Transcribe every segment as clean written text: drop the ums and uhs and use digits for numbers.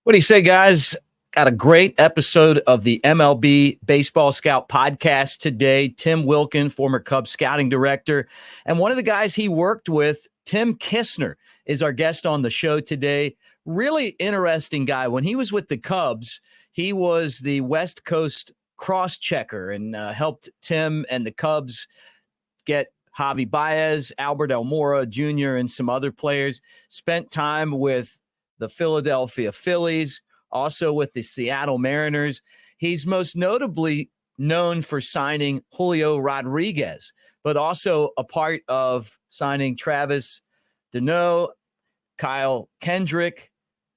What do you say, guys? Got a great episode of the MLB Baseball Scout podcast today. Tim Wilkin, former Cubs scouting director, and one of the guys he worked with, Tim Kissner, is our guest on the show today. Really interesting guy. When he was with the Cubs, he was the West Coast cross-checker and helped Tim and the Cubs get Javi Baez, Albert Almora Jr., and some other players. Spent time with the Philadelphia Phillies, also with the Seattle Mariners. He's most notably known for signing Julio Rodriquez, but also a part of signing Travis Deneau, Kyle Kendrick,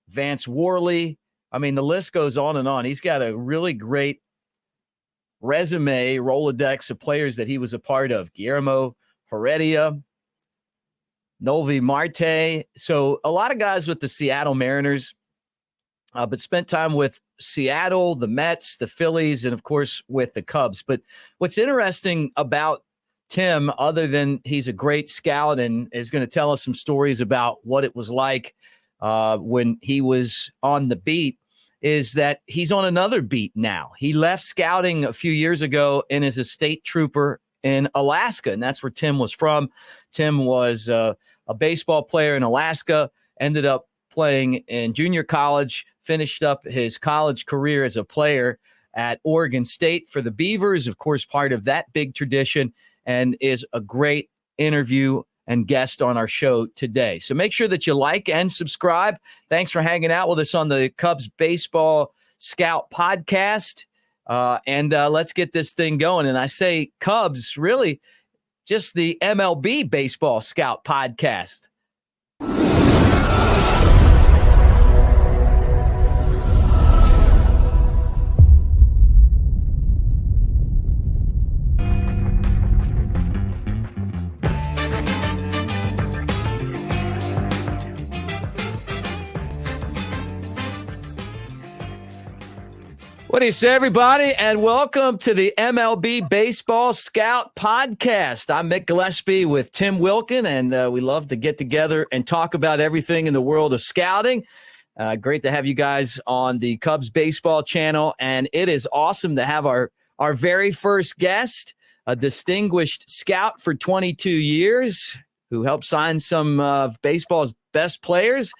Vance Worley. I mean, the list goes on and on. He's got a really great resume, Rolodex of players that he was a part of. Guillermo Heredia, Novi Marte. So a lot of guys with the Seattle Mariners, but spent time with Seattle, the Mets, the Phillies, and, of course, with the Cubs. But what's interesting about Tim, other than he's a great scout and is going to tell us some stories about what it was like when he was on the beat, is that he's on another beat now. He left scouting a few years ago and is a state trooper in Alaska, and that's where Tim was from. Tim was a baseball player in Alaska, ended up playing in junior college, finished up his college career as a player at Oregon State for the Beavers, of course, part of that big tradition, and is a great interview and guest on our show today. So make sure that you like and subscribe. Thanks for hanging out with us on the Cubs Baseball Scout podcast. And let's get this thing going. And I say Cubs, really just the MLB Baseball Scout podcast. What do you say, everybody? And welcome to the MLB Baseball Scout podcast. I'm Mick Gillispie with Tim Wilkin, and we love to get together and talk about everything in the world of scouting. Great to have you guys on the Cubs Baseball channel, and it is awesome to have our very first guest, a distinguished scout for 22 years who helped sign some of baseball's best players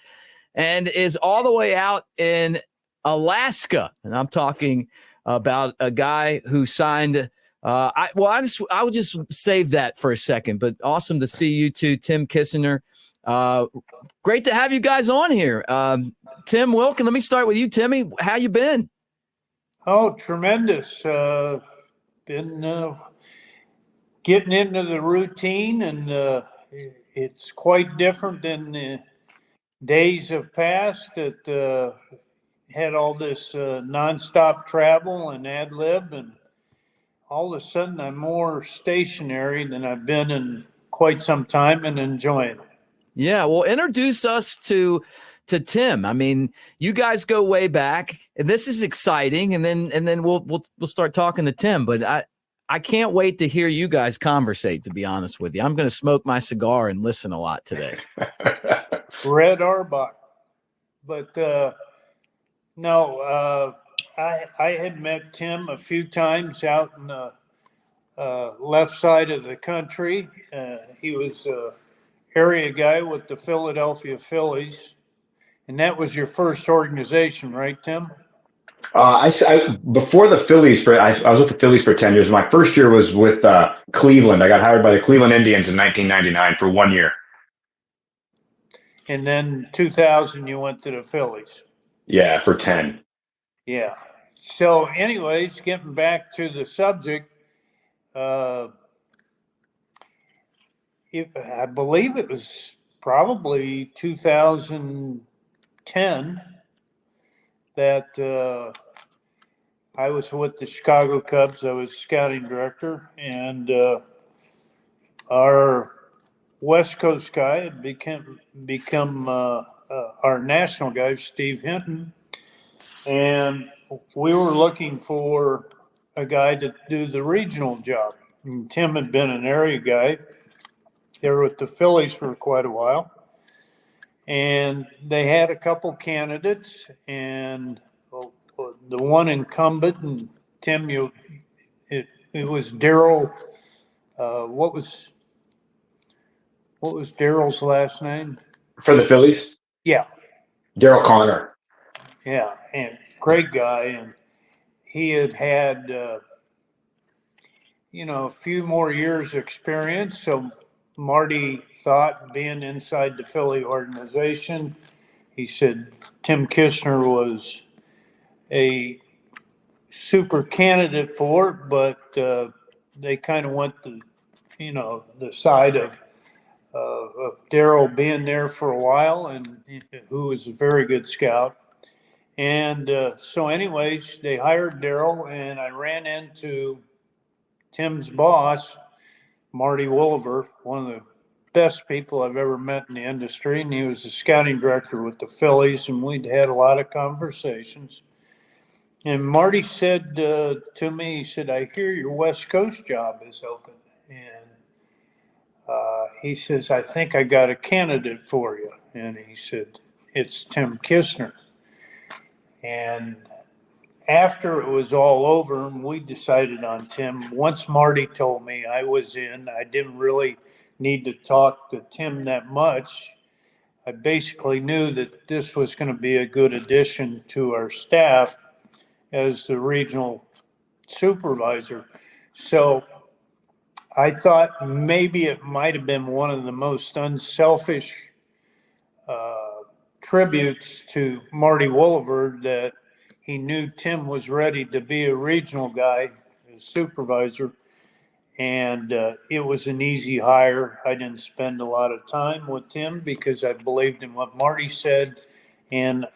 and is all the way out in Alaska. And I'm talking about a guy who signed I would just save that for a second, but awesome to see you two, Tim Kissner. Great to have you guys on here. Tim Wilkin, let me start with you, Timmy. How you been? Oh, tremendous. Been getting into the routine, and it's quite different than the days of past that had all this nonstop travel and ad lib, and all of a sudden I'm more stationary than I've been in quite some time and enjoying it. Yeah, well, introduce us to Tim. I mean, you guys go way back, and this is exciting, and then we'll start talking to Tim. But I can't wait to hear you guys conversate, to be honest with you. I'm going to smoke my cigar and listen a lot today. Red Arbach. But no, I had met Tim a few times out in the left side of the country. He was an area guy with the Philadelphia Phillies. And that was your first organization, right, Tim? Before the Phillies, I was with the Phillies for 10 years. My first year was with Cleveland. I got hired by the Cleveland Indians in 1999 for 1 year. And then 2000, you went to the Phillies. Yeah, for 10. Yeah. So anyways, getting back to the subject, I believe it was probably 2010 that I was with the Chicago Cubs. I was scouting director, and our West Coast guy had become our national guy, Steve Hinton, and we were looking for a guy to do the regional job. And Tim had been an area guy there with the Phillies for quite a while, And they had a couple candidates, and the one incumbent, and Tim, it was Daryl. What was Daryl's last name? For the Phillies? Yeah. Daryl Connor. Yeah, and great guy. And he had a few more years experience. So Marty thought, being inside the Philly organization, he said Tim Kissner was a super candidate for it, but they kind of went the side of Daryl being there for a while, and who was a very good scout. And so anyways, they hired Daryl, and I ran into Tim's boss, Marty Wolliver, one of the best people I've ever met in the industry. And he was the scouting director with the Phillies, and we'd had a lot of conversations. And Marty said to me, he said, "I hear your West Coast job is open." And he says, "I think I got a candidate for you." And he said, "It's Tim Kissner." And after it was all over, we decided on Tim. Once Marty told me I was in, I didn't really need to talk to Tim that much. I basically knew that this was going to be a good addition to our staff as the regional supervisor. So I thought maybe it might have been one of the most unselfish tributes to Marty Wolliver that he knew Tim was ready to be a regional guy, a supervisor, and it was an easy hire. I didn't spend a lot of time with Tim because I believed in what Marty said, and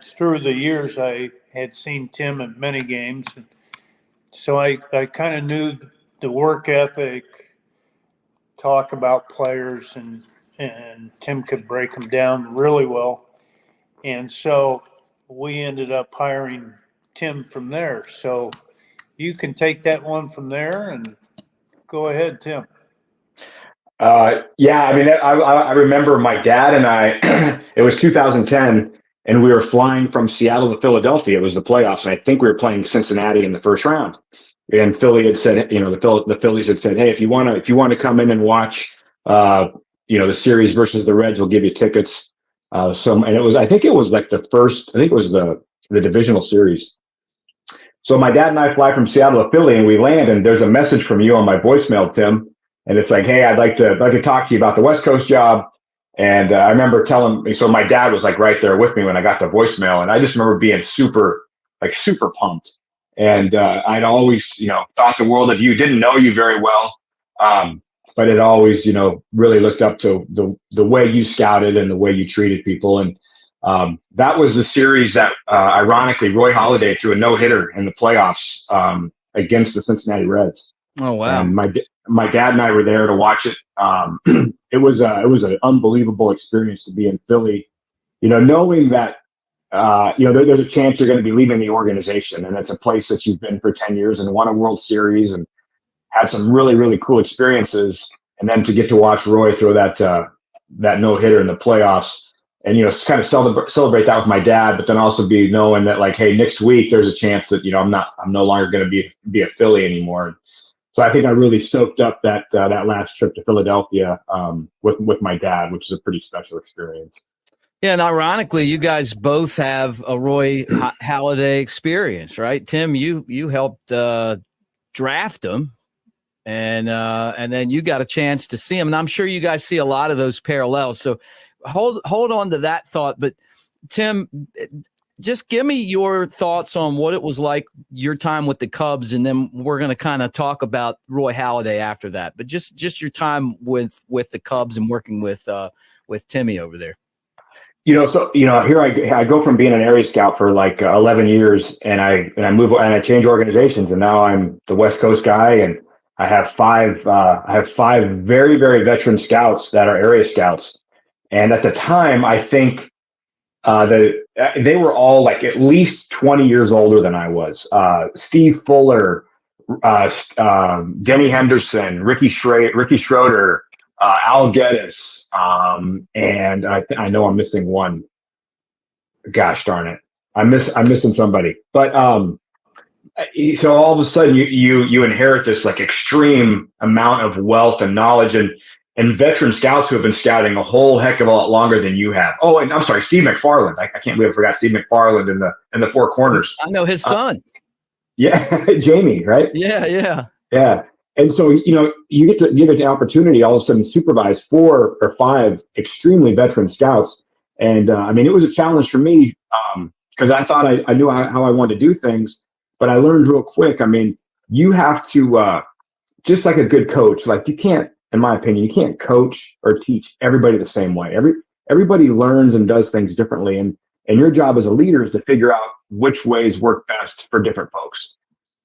through the years, I had seen Tim at many games, and so I kind of knew the work ethic, talk about players, and Tim could break them down really well. And so we ended up hiring Tim from there. So you can take that one from there and go ahead, Tim. Yeah, I mean, I remember my dad and I, it was 2010, and we were flying from Seattle to Philadelphia. It was the playoffs, and I think we were playing Cincinnati in the first round. And Philly had said, the Phillies had said, "Hey, if you want to come in and watch, the series versus the Reds, we'll give you tickets." I think it was the divisional series. So my dad and I fly from Seattle to Philly, and we land, and there's a message from you on my voicemail, Tim. And it's like, "Hey, I'd like to talk to you about the West Coast job." And I remember telling, so my dad was like right there with me when I got the voicemail. And I just remember being super pumped. And I'd always, thought the world of you, didn't know you very well. But it always, really looked up to the way you scouted and the way you treated people. And that was the series that, ironically, Roy Halladay threw a no-hitter in the playoffs against the Cincinnati Reds. Oh, wow. And my dad and I were there to watch it. It was an unbelievable experience to be in Philly, knowing that, there's a chance you're going to be leaving the organization, and it's a place that you've been for 10 years and won a World Series and had some really, really cool experiences. And then to get to watch Roy throw that no-hitter in the playoffs and, kind of celebrate that with my dad, but then also be knowing that, like, hey, next week there's a chance that, I'm no longer going to be a Philly anymore. So I think I really soaked up that last trip to Philadelphia with my dad, which is a pretty special experience. Yeah, and ironically, you guys both have a Roy Halladay experience, right? Tim, you helped draft him, and then you got a chance to see him, and I'm sure you guys see a lot of those parallels. So hold on to that thought. But Tim, just give me your thoughts on what it was like your time with the Cubs, and then we're going to kind of talk about Roy Halladay after that. But just your time with the Cubs and working with Timmy over there. Here I go from being an area scout for like 11 years, and I move and I change organizations, and now I'm the West Coast guy, and I have five very, very veteran scouts that are area scouts. And at the time, I think they were all like at least 20 years older than I was. Steve Fuller, Denny Henderson, Ricky Schroeder, Al Geddes, and I know I'm missing one. Gosh darn it, I'm missing somebody. But so all of a sudden you inherit this like extreme amount of wealth and knowledge and veteran scouts who have been scouting a whole heck of a lot longer than you have. Oh, and I'm sorry, Steve McFarland. I can't believe I forgot Steve McFarland in the Four Corners. I know his son. Yeah, Jamie, right? Yeah. And so, you get the opportunity all of a sudden to supervise 4 or 5 extremely veteran scouts. And it was a challenge for me because I thought I knew how I wanted to do things, but I learned real quick. You have to, just like a good coach, like you can't, in my opinion, you can't coach or teach everybody the same way. Everybody learns and does things differently. And your job as a leader is to figure out which ways work best for different folks.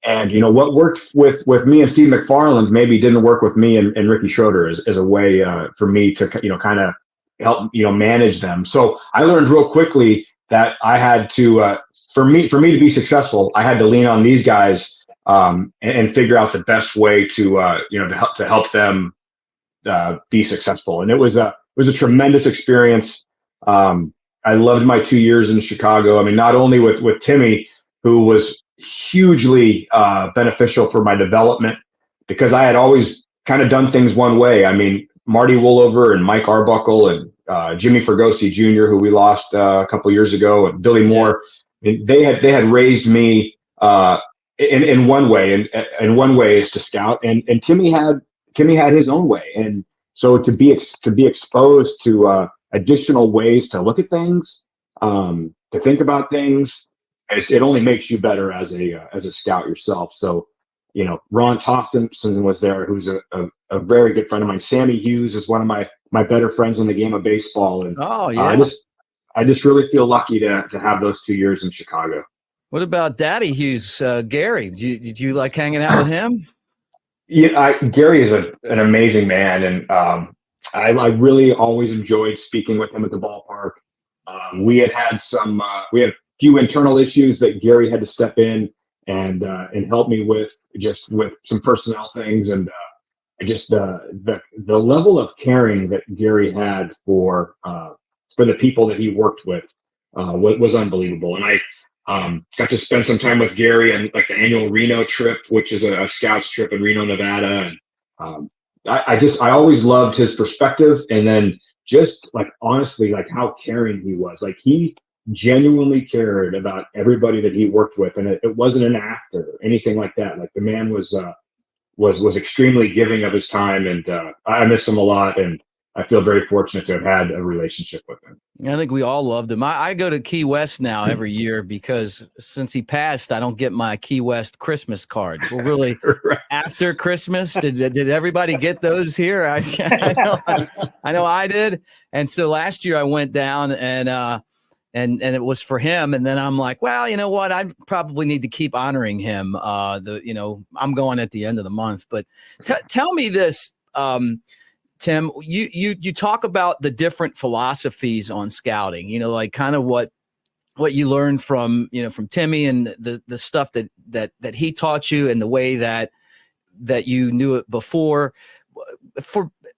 And, what worked with me and Steve McFarland maybe didn't work with me and Ricky Schroeder as a way for me to, kind of help, manage them. So I learned real quickly that I had to, for me to be successful, I had to lean on these guys and figure out the best way to, to help them be successful. And it was a tremendous experience. I loved my 2 years in Chicago. Not only with Timmy, who was hugely beneficial for my development because I had always kind of done things one way. Marty Woolover and Mike Arbuckle and Jimmy Fergosi Jr., who we lost a couple years ago, and Billy Moore, they had raised me in one way, and one way is to scout, and Timmy had his own way, and so to be exposed to additional ways to look at things, to think about things. It only makes you better as a scout yourself. So, Ron Tostenson was there, who's a very good friend of mine. Sammy Hughes is one of my better friends in the game of baseball. And I just really feel lucky to have those 2 years in Chicago. What about Daddy Hughes, Gary? Did you like hanging out with him? Yeah, Gary is an amazing man, and I really always enjoyed speaking with him at the ballpark. We had few internal issues that Gary had to step in and help me with some personnel things, and just the level of caring that Gary had for the people that he worked with was unbelievable. And I got to spend some time with Gary and like the annual Reno trip, which is a scouts trip in Reno, Nevada, and I always loved his perspective, and then just like honestly, like how caring he was. Like he genuinely cared about everybody that he worked with, and it wasn't an act or anything like that. Like the man was extremely giving of his time, and I miss him a lot, and I feel very fortunate to have had a relationship with him. I think we all loved him. I go to Key West now every year because since he passed, I don't get my Key West Christmas cards. Well, really, right. After Christmas, did everybody get those here? I know I did. And so last year I went down and it was for him. And then I'm like, well, you know what? I probably need to keep honoring him. I'm going at the end of the month. But tell me this, Tim, you talk about the different philosophies on scouting, like kind of what you learned from Timmy and the stuff that he taught you and the way that you knew it before.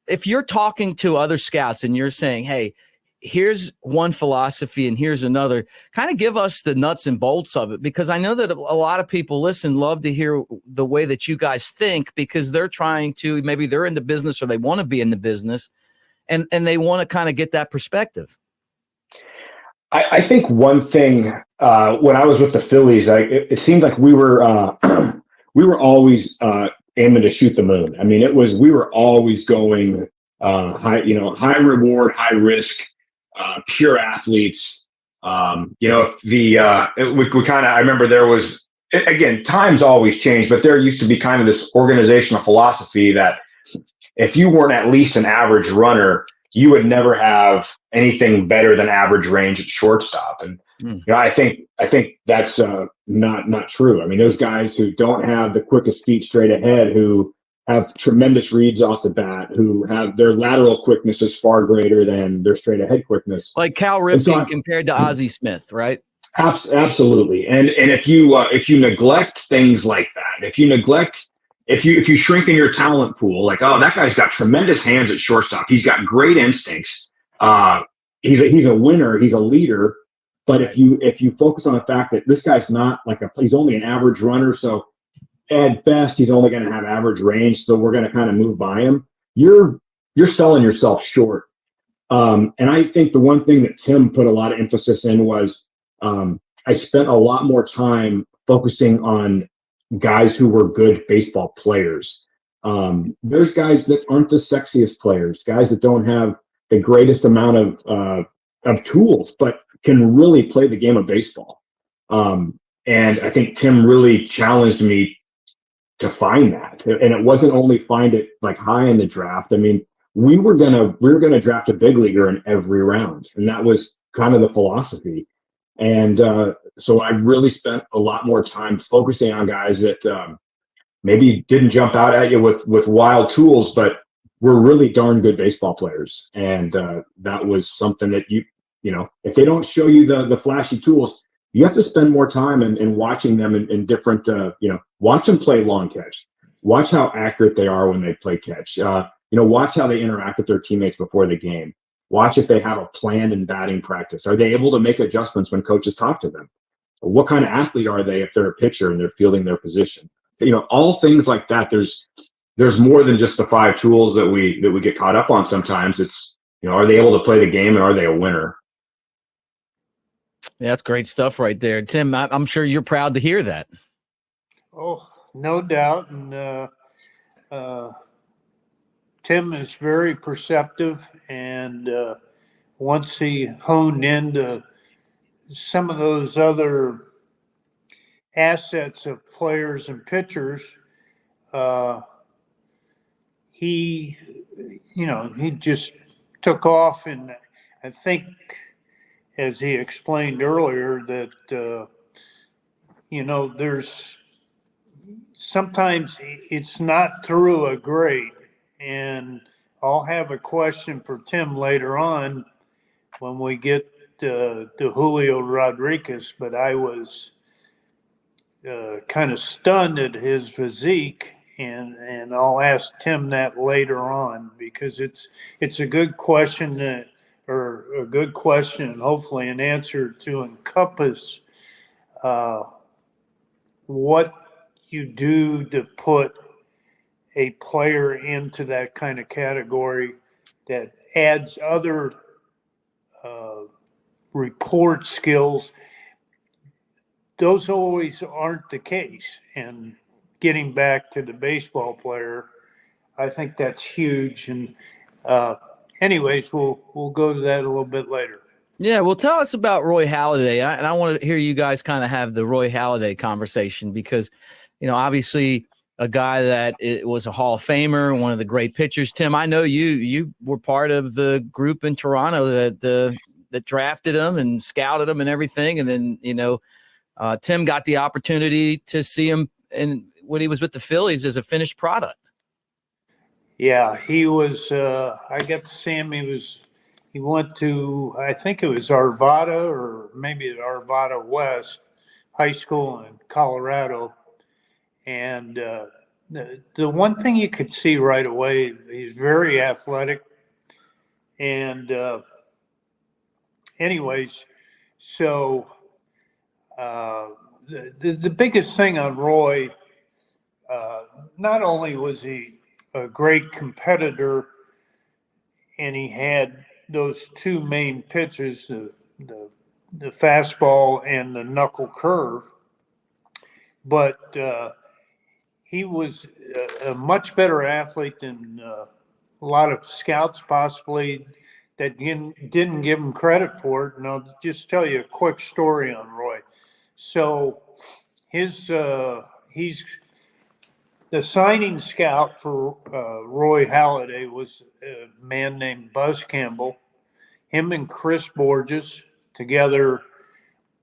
If you're talking to other scouts and you're saying, hey, here's one philosophy and here's another, kind of give us the nuts and bolts of it, because I know that a lot of people love to hear the way that you guys think, because they're trying to, maybe they're in the business or they want to be in the business and they want to kind of get that perspective. I think one thing, when I was with the Phillies, it seemed like we were always aiming to shoot the moon. We were always going high reward, high risk. Pure athletes. I remember there was, again, times always change, but there used to be kind of this organizational philosophy that if you weren't at least an average runner, you would never have anything better than average range at shortstop. And I think that's not true. Those guys who don't have the quickest feet straight ahead, who have tremendous reads off the bat, who have their lateral quickness is far greater than their straight ahead quickness. Like Cal Ripken compared to Ozzie Smith, right? Absolutely. And if you neglect things like that, if you neglect if you shrink in your talent pool, like, oh, that guy's got tremendous hands at shortstop. He's got great instincts. He's a winner. He's a leader. But Right. if you focus on the fact that this guy's not like he's only an average runner, so at best he's only going to have average range, so we're going to kind of move by him. You're selling yourself short. And I think the one thing that Tim put a lot of emphasis in was I spent a lot more time focusing on guys who were good baseball players. There's guys that aren't the sexiest players, guys that don't have the greatest amount of tools, but can really play the game of baseball. And I think Tim really challenged me to find that. And it wasn't only find it like high in the draft. I mean, we were gonna draft a big leaguer in every round, and that was kind of the philosophy. And so I really spent a lot more time focusing on guys that maybe didn't jump out at you with wild tools, but were really darn good baseball players. And that was something that you know, if they don't show you the flashy tools, you have to spend more time in watching them in different, watch them play long catch. Watch how accurate they are when they play catch. Watch how they interact with their teammates before the game. Watch if they have a plan in batting practice. Are they able to make adjustments when coaches talk to them? What kind of athlete are they if they're a pitcher and they're fielding their position? All things like that. There's more than just the 5 tools that we get caught up on sometimes. It's, are they able to play the game and are they a winner? Yeah, that's great stuff right there. Tim, I'm sure you're proud to hear that. Oh, no doubt. And Tim is very perceptive, and once he honed into some of those other assets of players and pitchers, he just took off. And I think, as he explained earlier, that there's sometimes it's not through a grade. And I'll have a question for Tim later on when we get to Julio Rodriquez, but I was kind of stunned at his physique, and I'll ask Tim that later on, because it's a good question and hopefully an answer to encompass what you do to put a player into that kind of category that adds other report skills. Those always aren't the case. And getting back to the baseball player, I think that's huge. And anyways, we'll go to that a little bit later. Yeah, well, tell us about Roy Halladay. And I want to hear you guys kind of have the Roy Halladay conversation, because, obviously a guy that was a Hall of Famer, one of the great pitchers. Tim, I know you were part of the group in Toronto that drafted him and scouted him and everything. And then, Tim got the opportunity to see him when he was with the Phillies as a finished product. Yeah, he was. I got to see him. He went to, I think it was Arvada, or maybe Arvada West High School in Colorado. And the one thing you could see right away, he's very athletic. And anyways, so the biggest thing on Roy, not only was he a great competitor, and he had those 2 main pitches, the fastball and the knuckle curve, but he was a much better athlete than a lot of scouts possibly that didn't give him credit for it. And I'll just tell you a quick story on Roy. So he's the signing scout for Roy Halladay was a man named Buzz Campbell. Him and Chris Borges together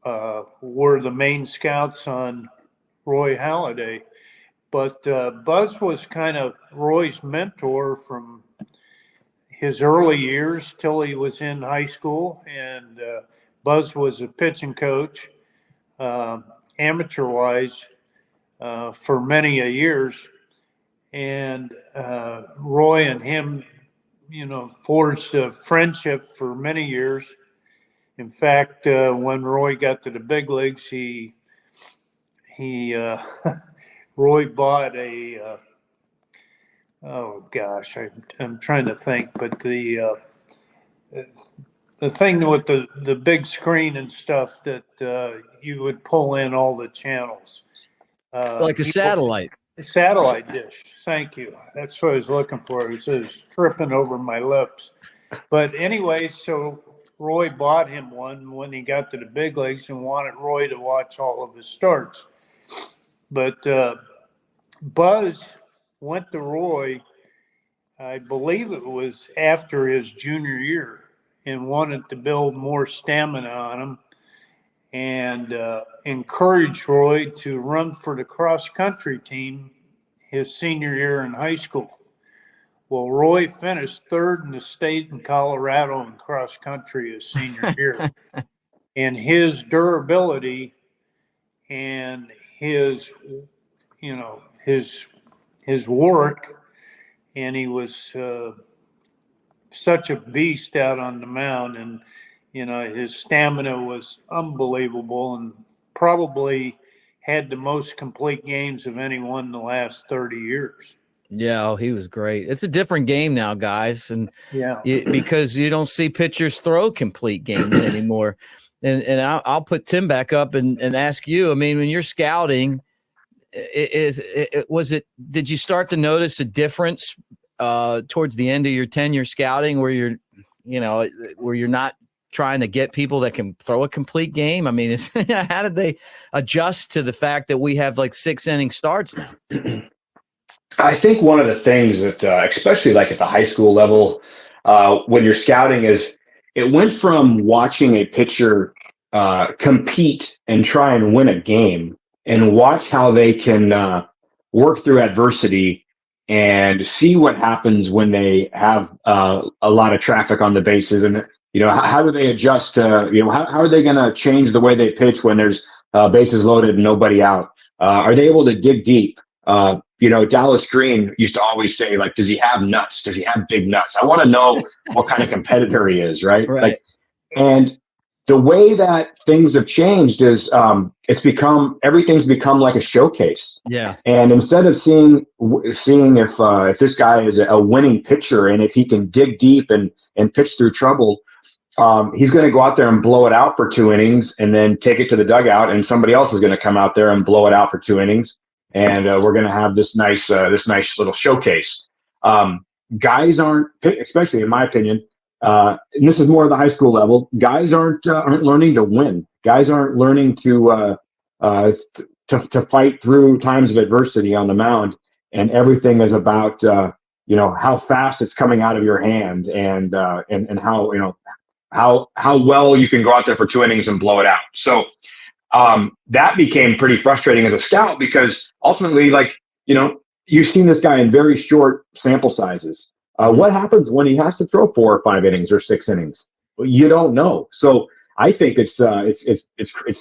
were the main scouts on Roy Halladay. But Buzz was kind of Roy's mentor from his early years till he was in high school. And Buzz was a pitching coach, amateur-wise, for many years. and Roy and him, forged a friendship for many years. In fact, when Roy got to the big leagues, he Roy bought a oh gosh, I'm trying to think, but the thing with the big screen and stuff that you would pull in all the channels, Like a satellite. A satellite dish. Thank you. That's what I was looking for. It was tripping over my lips. But anyway, so Roy bought him one when he got to the big leagues and wanted Roy to watch all of his starts. But Buzz went to Roy, I believe it was after his junior year, and wanted to build more stamina on him and encouraged Roy to run for the cross-country team his senior year in high school. Well, Roy finished third in the state in Colorado in cross-country his senior year. And his durability and his work, and he was such a beast out on the mound, and his stamina was unbelievable, and probably had the most complete games of anyone in the last 30 years. Yeah, he was great. It's a different game now, guys, and yeah, because you don't see pitchers throw complete games anymore. And I'll put Tim back up and ask you. I mean, when you're scouting, did you start to notice a difference towards the end of your tenure scouting where you're not trying to get people that can throw a complete game? I mean, how did they adjust to the fact that we have like 6-inning starts now? I think one of the things that, especially like at the high school level, when you're scouting, is it went from watching a pitcher compete and try and win a game and watch how they can work through adversity and see what happens when they have a lot of traffic on the bases, and how do they adjust to, how are they going to change the way they pitch when there's bases loaded and nobody out? Are they able to dig deep? Dallas Green used to always say, like, does he have nuts? Does he have big nuts? I want to know what kind of competitor he is, right? Right. And the way that things have changed is everything's become like a showcase. Yeah. And instead of seeing if this guy is a winning pitcher and if he can dig deep and pitch through trouble, he's going to go out there and blow it out for 2 innings and then take it to the dugout, and somebody else is going to come out there and blow it out for 2 innings. And we're going to have this nice little showcase. Guys aren't, especially in my opinion, and this is more of the high school level. Guys aren't learning to win. Guys aren't learning to fight through times of adversity on the mound. And everything is about how fast it's coming out of your hand, and how well you can go out there for 2 innings and blow it out. So that became pretty frustrating as a scout, because ultimately, you've seen this guy in very short sample sizes. What happens when he has to throw 4 or 5 innings or 6 innings? Well, you don't know. So I think it's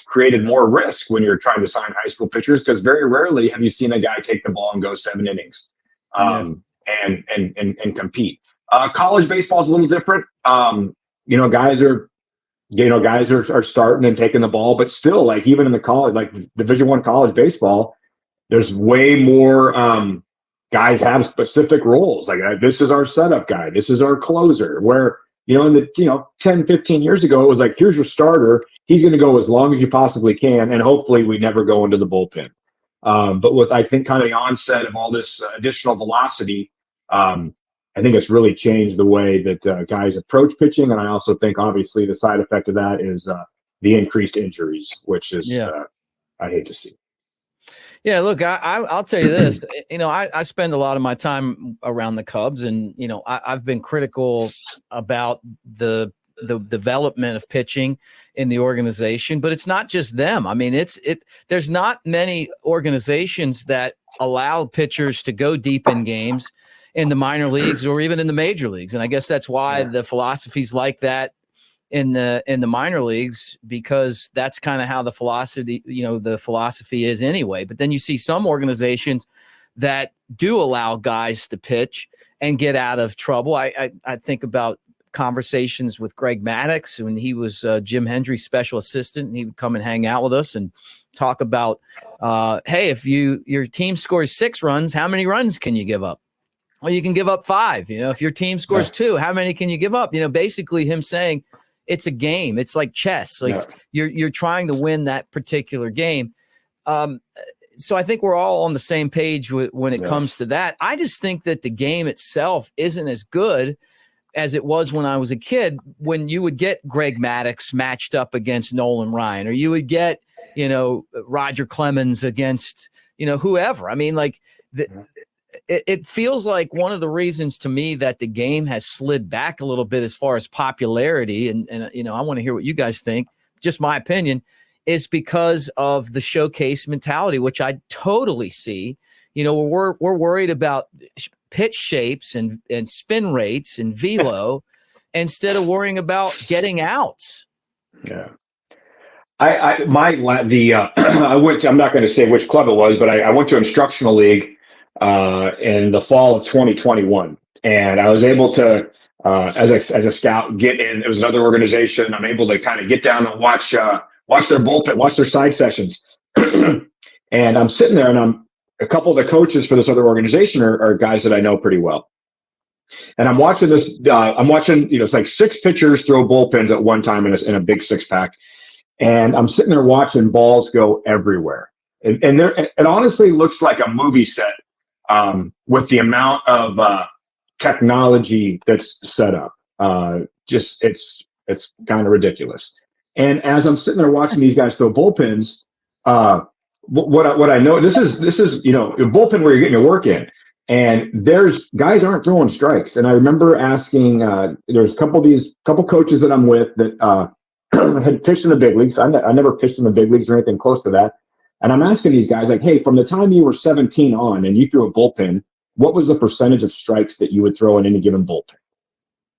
created more risk when you're trying to sign high school pitchers, because very rarely have you seen a guy take the ball and go 7 innings and compete. College baseball is a little different. Guys are starting and taking the ball, but still, like, even in the college, like Division I college baseball, there's way more guys have specific roles. Like, this is our setup guy, this is our closer. Where in the 10, 15 years ago, it was like, here's your starter, he's going to go as long as you possibly can, and hopefully we never go into the bullpen. But with, I think, kind of the onset of all this additional velocity, I think it's really changed the way that guys approach pitching. And I also think, obviously, the side effect of that is the increased injuries, which is I hate to see. Yeah, look, I'll tell you this. I spend a lot of my time around the Cubs, and I've been critical about the development of pitching in the organization, but it's not just them. I mean, there's not many organizations that allow pitchers to go deep in games in the minor leagues or even in the major leagues. And I guess that's why the philosophy's like that in the minor leagues, because that's kind of how the philosophy is anyway. But then you see some organizations that do allow guys to pitch and get out of trouble. I think about conversations with Greg Maddux when he was Jim Hendry's special assistant, and he would come and hang out with us and talk about, hey, if your team scores 6 runs, how many runs can you give up? Well, you can give up 5. If your team scores 2, how many can you give up? Basically him saying it's a game. It's like chess. Like you're trying to win that particular game. So I think we're all on the same page when it comes to that. I just think that the game itself isn't as good as it was when I was a kid, when you would get Greg Maddux matched up against Nolan Ryan, or you would get, Roger Clemens against, whoever. I mean, like it feels like one of the reasons to me that the game has slid back a little bit as far as popularity. And I want to hear what you guys think. Just my opinion is because of the showcase mentality, which I totally see. We're worried about pitch shapes and spin rates and velo instead of worrying about getting outs. Yeah. I went to, I'm not going to say which club it was, but I went to instructional league in the fall of 2021. And I was able to, as a scout, get in. It was another organization. I'm able to kind of get down and watch their bullpen, watch their side sessions. And I'm sitting there, and a couple of the coaches for this other organization are guys that I know pretty well. And I'm watching this. It's like 6 pitchers throw bullpens at one time in a big 6-pack. And I'm sitting there watching balls go everywhere. And it honestly looks like a movie set with the amount of technology that's set up. It's kind of ridiculous. And as I'm sitting there watching these guys throw bullpens, what I know, this is a bullpen where you're getting your work in, and there's guys aren't throwing strikes. And I remember asking, there's a couple coaches that I'm with that had pitched in the big leagues. I never pitched in the big leagues or anything close to that. And I'm asking these guys, like, hey, from the time you were 17 on and you threw a bullpen, what was the percentage of strikes that you would throw in any given bullpen?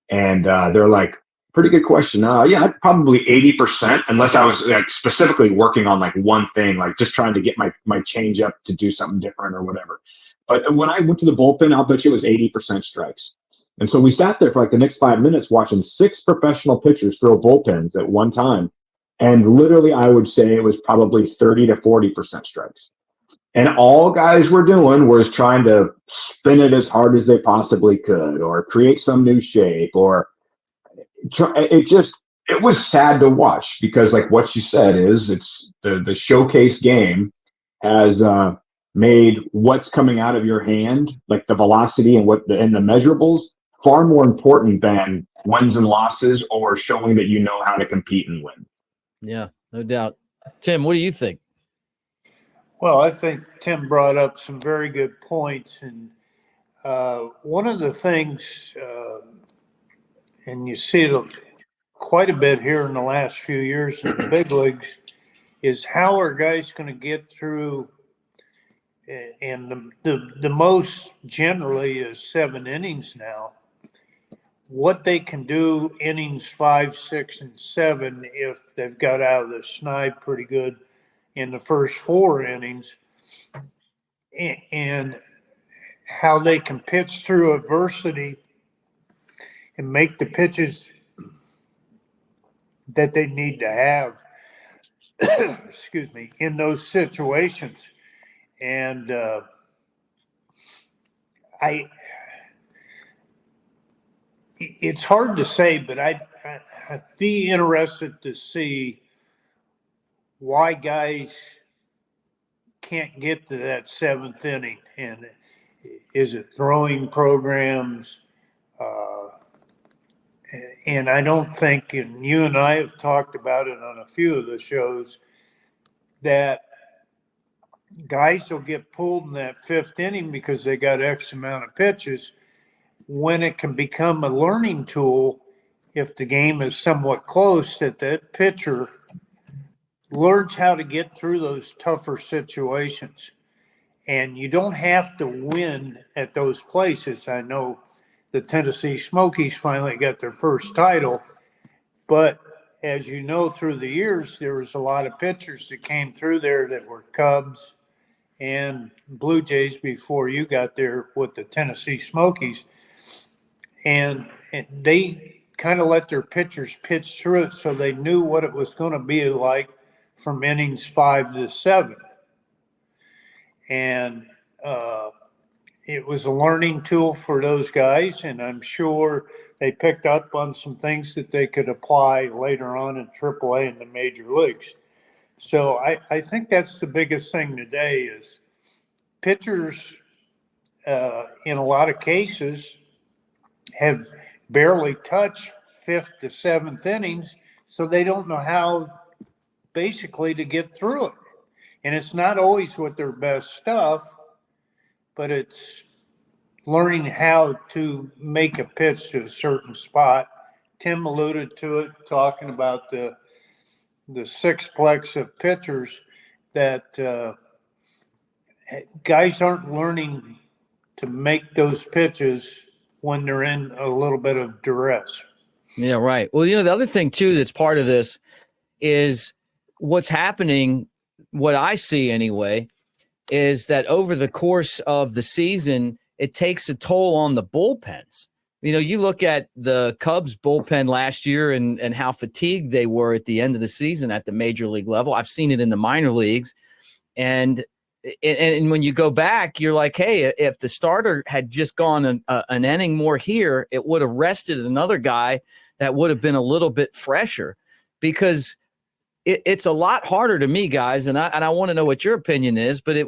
And they're like, pretty good question. Yeah, probably 80%, unless I was like specifically working on like one thing, like just trying to get my change up to do something different or whatever. But when I went to the bullpen, I'll bet you it was 80% strikes. And so we sat there for like the next 5 minutes watching 6 professional pitchers throw bullpens at one time. And literally, I would say it was probably 30 to 40% strikes. And all guys were doing was trying to spin it as hard as they possibly could, or create some new shape, or it was sad to watch, because like what you said is it's the showcase game has made what's coming out of your hand, like the velocity and the measurables, far more important than wins and losses or showing that you know how to compete and win. Yeah, no doubt. Tim, what do you think? Well, I think Tim brought up some very good points. And one of the things, and you see it quite a bit here in the last few years in the big leagues, is how are guys going to get through, and the most generally is 7 innings now. What they can do innings 5, 6, and 7 if they've got out of the schneid pretty good in the first 4 innings, and how they can pitch through adversity and make the pitches that they need to have, excuse me, in those situations. And it's hard to say, but I'd be interested to see why guys can't get to that 7th inning. And is it throwing programs? And I don't think, and you and I have talked about it on a few of the shows, that guys will get pulled in that 5th inning because they got X amount of pitches, when it can become a learning tool if the game is somewhat close, that pitcher learns how to get through those tougher situations. And you don't have to win at those places. I know the Tennessee Smokies finally got their first title, but as you know, through the years, there was a lot of pitchers that came through there that were Cubs and Blue Jays before you got there with the Tennessee Smokies. And they kind of let their pitchers pitch through it so they knew what it was going to be like from innings 5 to 7. And it was a learning tool for those guys, and I'm sure they picked up on some things that they could apply later on in AAA and the major leagues. So I think that's the biggest thing today is pitchers, in a lot of cases, have barely touched 5th to 7th innings, so they don't know how basically to get through it. And it's not always with their best stuff, but it's learning how to make a pitch to a certain spot. Tim alluded to it, talking about the sixplex of pitchers that guys aren't learning to make those pitches when they're in a little bit of duress. Yeah, right. Well, the other thing too that's part of this is what's happening, what I see anyway, is that over the course of the season, it takes a toll on the bullpens. You look at the Cubs bullpen last year and how fatigued they were at the end of the season at the major league level. I've seen it in the minor leagues. And when you go back, you're like, hey, if the starter had just gone an inning more here, it would have rested another guy that would have been a little bit fresher, because it's a lot harder to me, guys, and I want to know what your opinion is, but it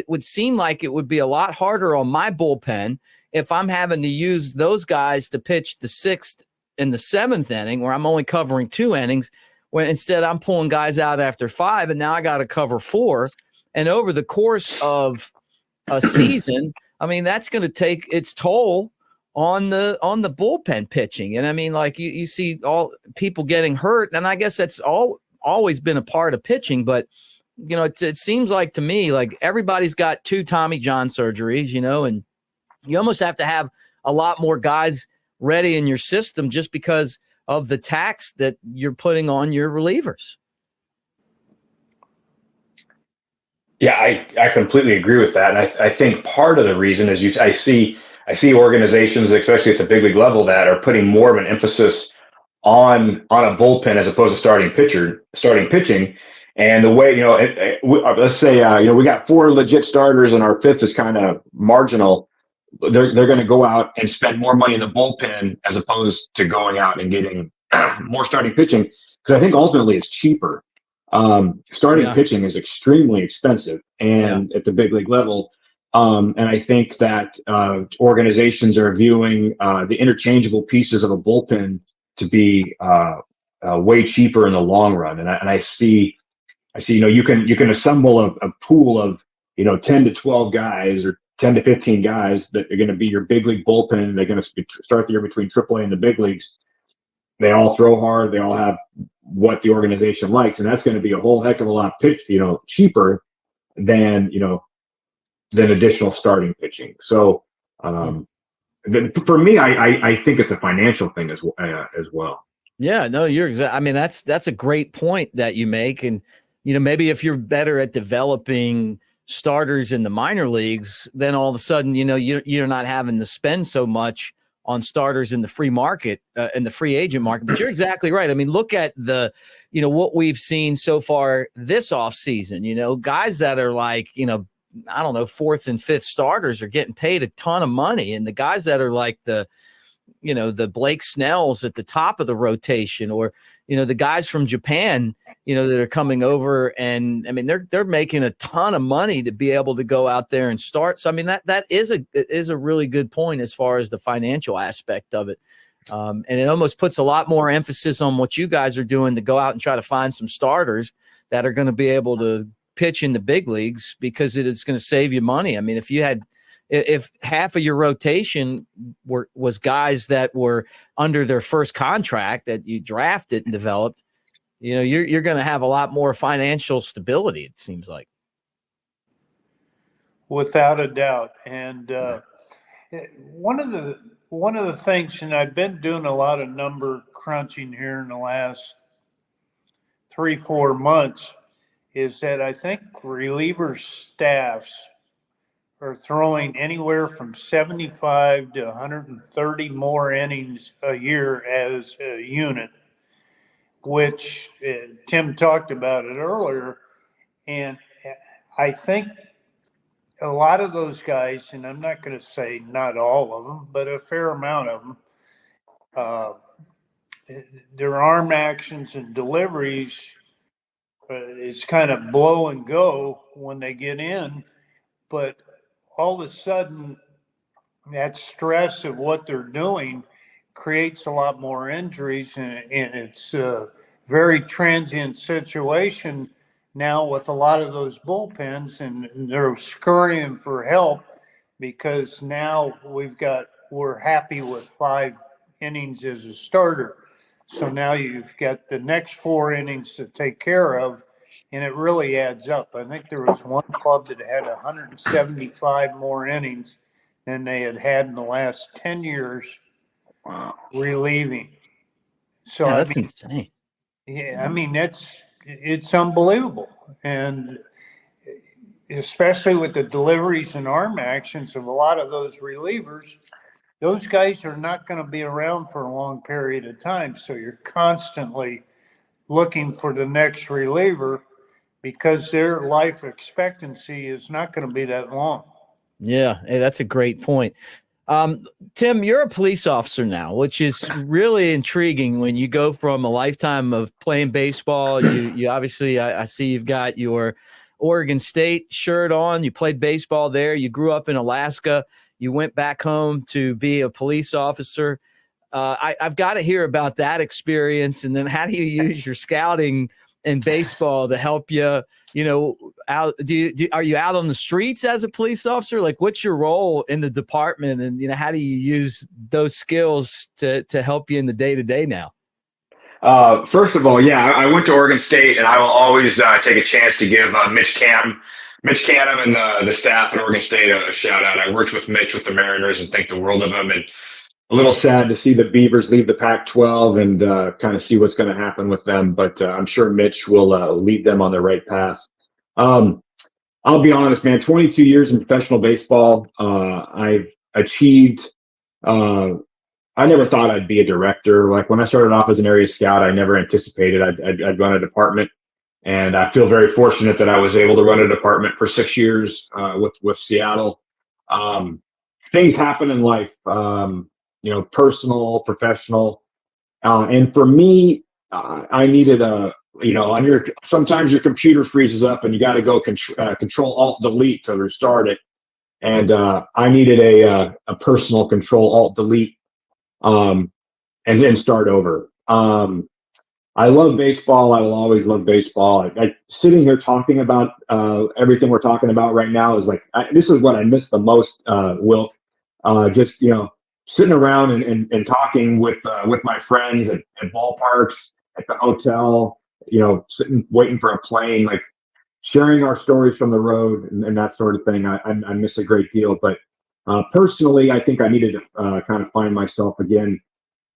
would seem like it would be a lot harder on my bullpen if I'm having to use those guys to pitch the 6th and the 7th inning, where I'm only covering 2 innings, when instead I'm pulling guys out after 5, and now I got to cover 4. And over the course of a season, I mean, that's going to take its toll on the bullpen pitching. And I mean, like you see all people getting hurt, and I guess that's always been a part of pitching, but it seems like to me, like everybody's got 2 Tommy John surgeries, and you almost have to have a lot more guys ready in your system just because of the tax that you're putting on your relievers. Yeah, I completely agree with that. And I think part of the reason is I see organizations, especially at the big league level, that are putting more of an emphasis on a bullpen as opposed to starting pitching. And the way, let's say, we got 4 legit starters and our 5th is kind of marginal. They're going to go out and spend more money in the bullpen as opposed to going out and getting more starting pitching, because I think ultimately it's cheaper. Starting pitching is extremely expensive, and at the big league level. And I think that organizations are viewing the interchangeable pieces of a bullpen to be way cheaper in the long run. And I see, you can assemble a pool of 10 to 12 guys or 10 to 15 guys that are going to be your big league bullpen. They're going to start the year between AAA and the big leagues. They all throw hard. They all have what the organization likes, and that's going to be a whole heck of a lot cheaper than additional starting pitching. So for me, I think it's a financial thing as well. Yeah, no, you're exactly. I mean, that's a great point that you make, and maybe if you're better at developing starters in the minor leagues, then all of a sudden you're not having to spend so much on starters in the free market, in the free agent market. But you're exactly right. I mean, look at what we've seen so far this offseason, guys that are like, I don't know, 4th and 5th starters are getting paid a ton of money. And the guys that are like the Blake Snells at the top of the rotation, or, the guys from Japan, that are coming over, and I mean, they're making a ton of money to be able to go out there and start. So, I mean, that is a really good point as far as the financial aspect of it. And it almost puts a lot more emphasis on what you guys are doing to go out and try to find some starters that are going to be able to pitch in the big leagues, because it is going to save you money. I mean, if half of your rotation was guys that were under their first contract that you drafted and developed, you're going to have a lot more financial stability, it seems like. Without a doubt. And one of the things, and I've been doing a lot of number crunching here in the last 3-4 months, is that I think reliever staffs are throwing anywhere from 75 to 130 more innings a year as a unit, which Tim talked about it earlier. And I think a lot of those guys, and I'm not going to say not all of them, but a fair amount of them, their arm actions and deliveries, it's kind of blow and go when they get in, but all of a sudden that stress of what they're doing creates a lot more injuries, and it's a very transient situation now with a lot of those bullpens, and they're scurrying for help because now we're happy with 5 innings as a starter. So now you've got the next 4 innings to take care of, and it really adds up. I think there was one club that had 175 more innings than they had in the last 10 years. Wow. Relieving. So yeah, that's insane. Yeah, I mean, it's unbelievable. And especially with the deliveries and arm actions of a lot of those relievers, those guys are not going to be around for a long period of time. So you're constantly looking for the next reliever because their life expectancy is not going to be that long. Yeah, hey, that's a great point. Tim, you're a police officer now, which is really intriguing when you go from a lifetime of playing baseball. You obviously, I see you've got your Oregon State shirt on. You played baseball there. You grew up in Alaska. You went back home to be a police officer. I've got to hear about that experience. And then how do you use your scouting in baseball to help you, out? Are you out on the streets as a police officer? Like, what's your role in the department? And, how do you use those skills to help you in the day-to-day now? First of all, yeah, I went to Oregon State, and I will always take a chance to give Mitch Canham and the staff at Oregon State a shout out. I worked with Mitch with the Mariners and think the world of him. And a little sad to see the Beavers leave the Pac-12 and kind of see what's going to happen with them. But I'm sure Mitch will lead them on the right path. I'll be honest, man, 22 years in professional baseball. I've achieved, I never thought I'd be a director. Like when I started off as an area scout, I never anticipated I'd run a department. And I feel very fortunate that I was able to run a department for 6 years with Seattle. Things happen in life, personal, professional. And for me, I needed sometimes your computer freezes up and you got to go control alt delete to restart it. And I needed a personal control alt delete and then start over. I love baseball. I will always love baseball. Sitting here talking about everything we're talking about right now is like, this is what I miss the most, Wilk. Just, sitting around and talking with my friends at ballparks, at the hotel, sitting, waiting for a plane, like sharing our stories from the road and that sort of thing. I miss a great deal. But personally, I think I needed to kind of find myself again.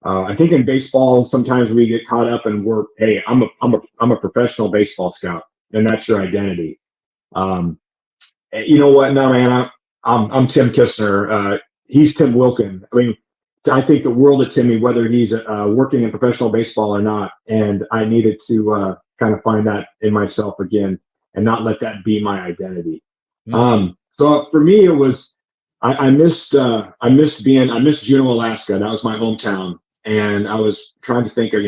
I think in baseball, sometimes we get caught up and hey, I'm a professional baseball scout, and that's your identity. You know what? No, man, I'm Tim Kissner. He's Tim Wilkin. I mean, I think the world of Timmy, whether he's working in professional baseball or not. And I needed to kind of find that in myself again and not let that be my identity. Mm-hmm. So for me, it was, I missed Juneau, Alaska. That was my hometown. And I was trying to think of,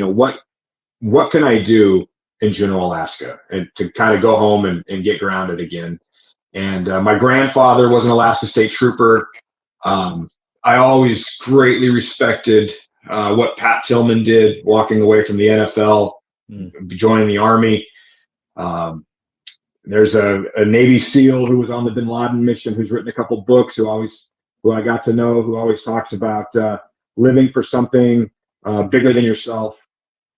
what can I do in Juneau, Alaska, and to kind of go home and get grounded again. And my grandfather was an Alaska State Trooper. I always greatly respected what Pat Tillman did, walking away from the NFL, joining the Army. There's a Navy SEAL who was on the Bin Laden mission, who's written a couple books, who I got to know, who always talks about living for something bigger than yourself.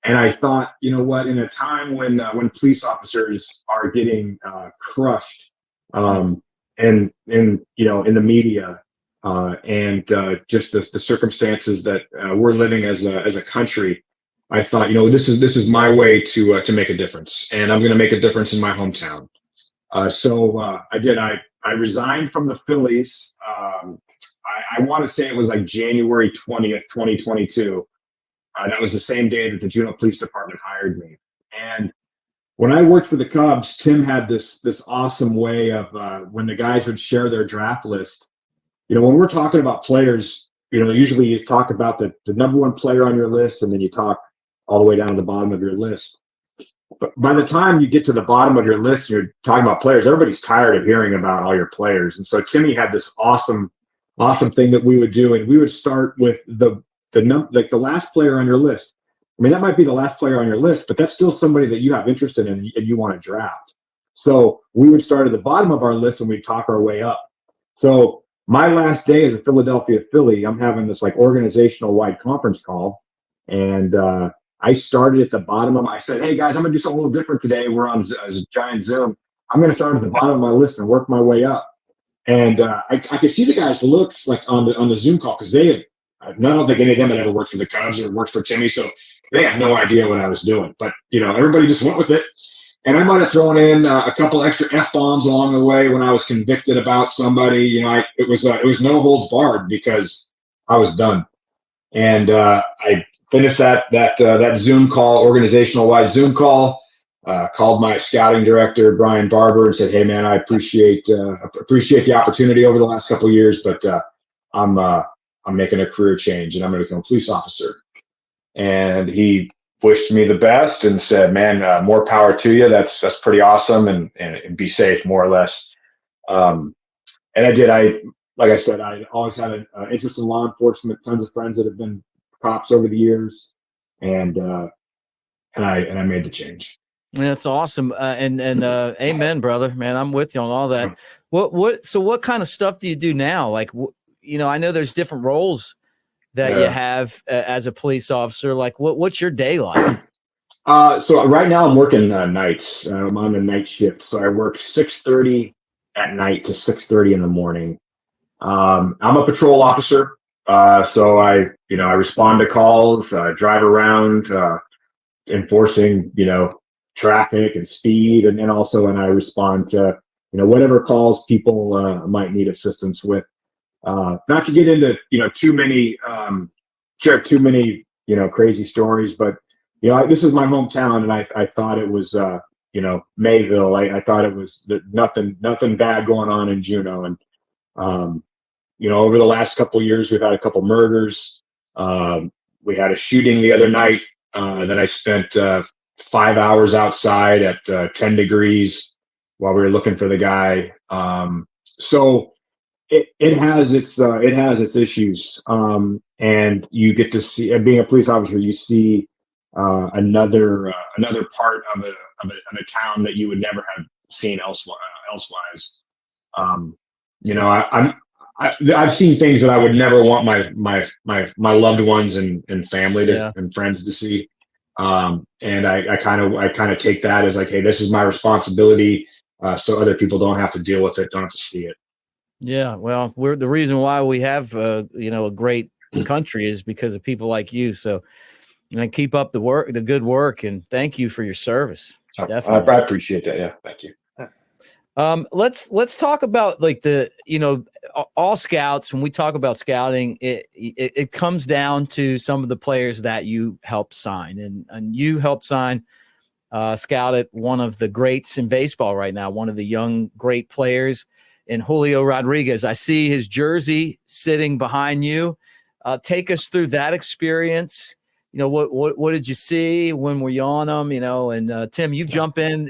And I thought, you know what, in a time when police officers are getting crushed in the media and just the circumstances that we're living as a country, I thought, this is my way to make a difference, and I'm going to make a difference in my hometown. So I did. I resigned from the Phillies. I want to say it was like January 20th, 2022. That was the same day that the Juneau Police Department hired me. And when I worked for the Cubs, Tim had this awesome way of when the guys would share their draft list. When we're talking about players, usually you talk about the number one player on your list, and then you talk all the way down to the bottom of your list. But by the time you get to the bottom of your list, you're talking about players. Everybody's tired of hearing about all your players. And so Timmy had this awesome thing that we would do, and we would start with the last player on your list. I mean, that might be the last player on your list, but that's still somebody that you have interest in and you want to draft. So we would start at the bottom of our list and we'd talk our way up. So my last day as a Philadelphia Philly, I'm having this like organizational wide conference call, and I started at the bottom of I said, hey guys, I'm gonna do something a little different today. We're on a giant Zoom. I'm gonna start at the bottom of my list and work my way up. And I could see the guys' looks like on the Zoom call, because I don't think any of them had ever worked for the Cubs or worked for Timmy, so they had no idea what I was doing. But everybody just went with it. And I might have thrown in a couple extra F-bombs along the way when I was convicted about somebody. It was no holds barred because I was done. And I finished that Zoom call, organizational wide Zoom call. Called my scouting director, Brian Barber, and said, "Hey man, I appreciate the opportunity over the last couple of years, but I'm making a career change and I'm going to become a police officer." And he wished me the best and said, "Man, more power to you. That's pretty awesome, and be safe, more or less." And I did. Like I said, I always had an interest in law enforcement. Tons of friends that have been cops over the years, and I made the change. That's awesome. And amen, brother, man. I'm with you on all that. So what kind of stuff do you do now? Like, I know there's different roles that you have as a police officer. Like what's your day like? So right now I'm working nights. I'm on the night shift. So I work 6:30 at night to 6:30 in the morning. I'm a patrol officer. So I respond to calls, drive around, enforcing, traffic and speed. And then also when I respond to, whatever calls people might need assistance with. Not to get into, too many, share too many, crazy stories, but, this is my hometown, and I thought it was, Mayville. I thought it was nothing bad going on in Juneau. And, over the last couple of years, we've had a couple murders. We had a shooting the other night that I spent 5 hours outside at 10 degrees while we were looking for the guy. So it has its issues. And you get to see, being a police officer, you see another part of a town that you would never have seen elsewise. I've seen things that I would never want my loved ones and family and friends to see. And I kind of take that as like, hey, this is my responsibility, so other people don't have to deal with it, don't have to see it. Yeah, well, we're the reason why we have a great country is because of people like you. So, keep up the good work, and thank you for your service. Definitely. I appreciate that. Yeah, thank you. Let's talk about like all scouts. When we talk about scouting, it comes down to some of the players that you helped sign, and you helped sign, scouted one of the greats in baseball right now, one of the young great players in Julio Rodriquez. I see his jersey sitting behind you. Take us through that experience. What did you see? When were you on him? And Tim, you jump in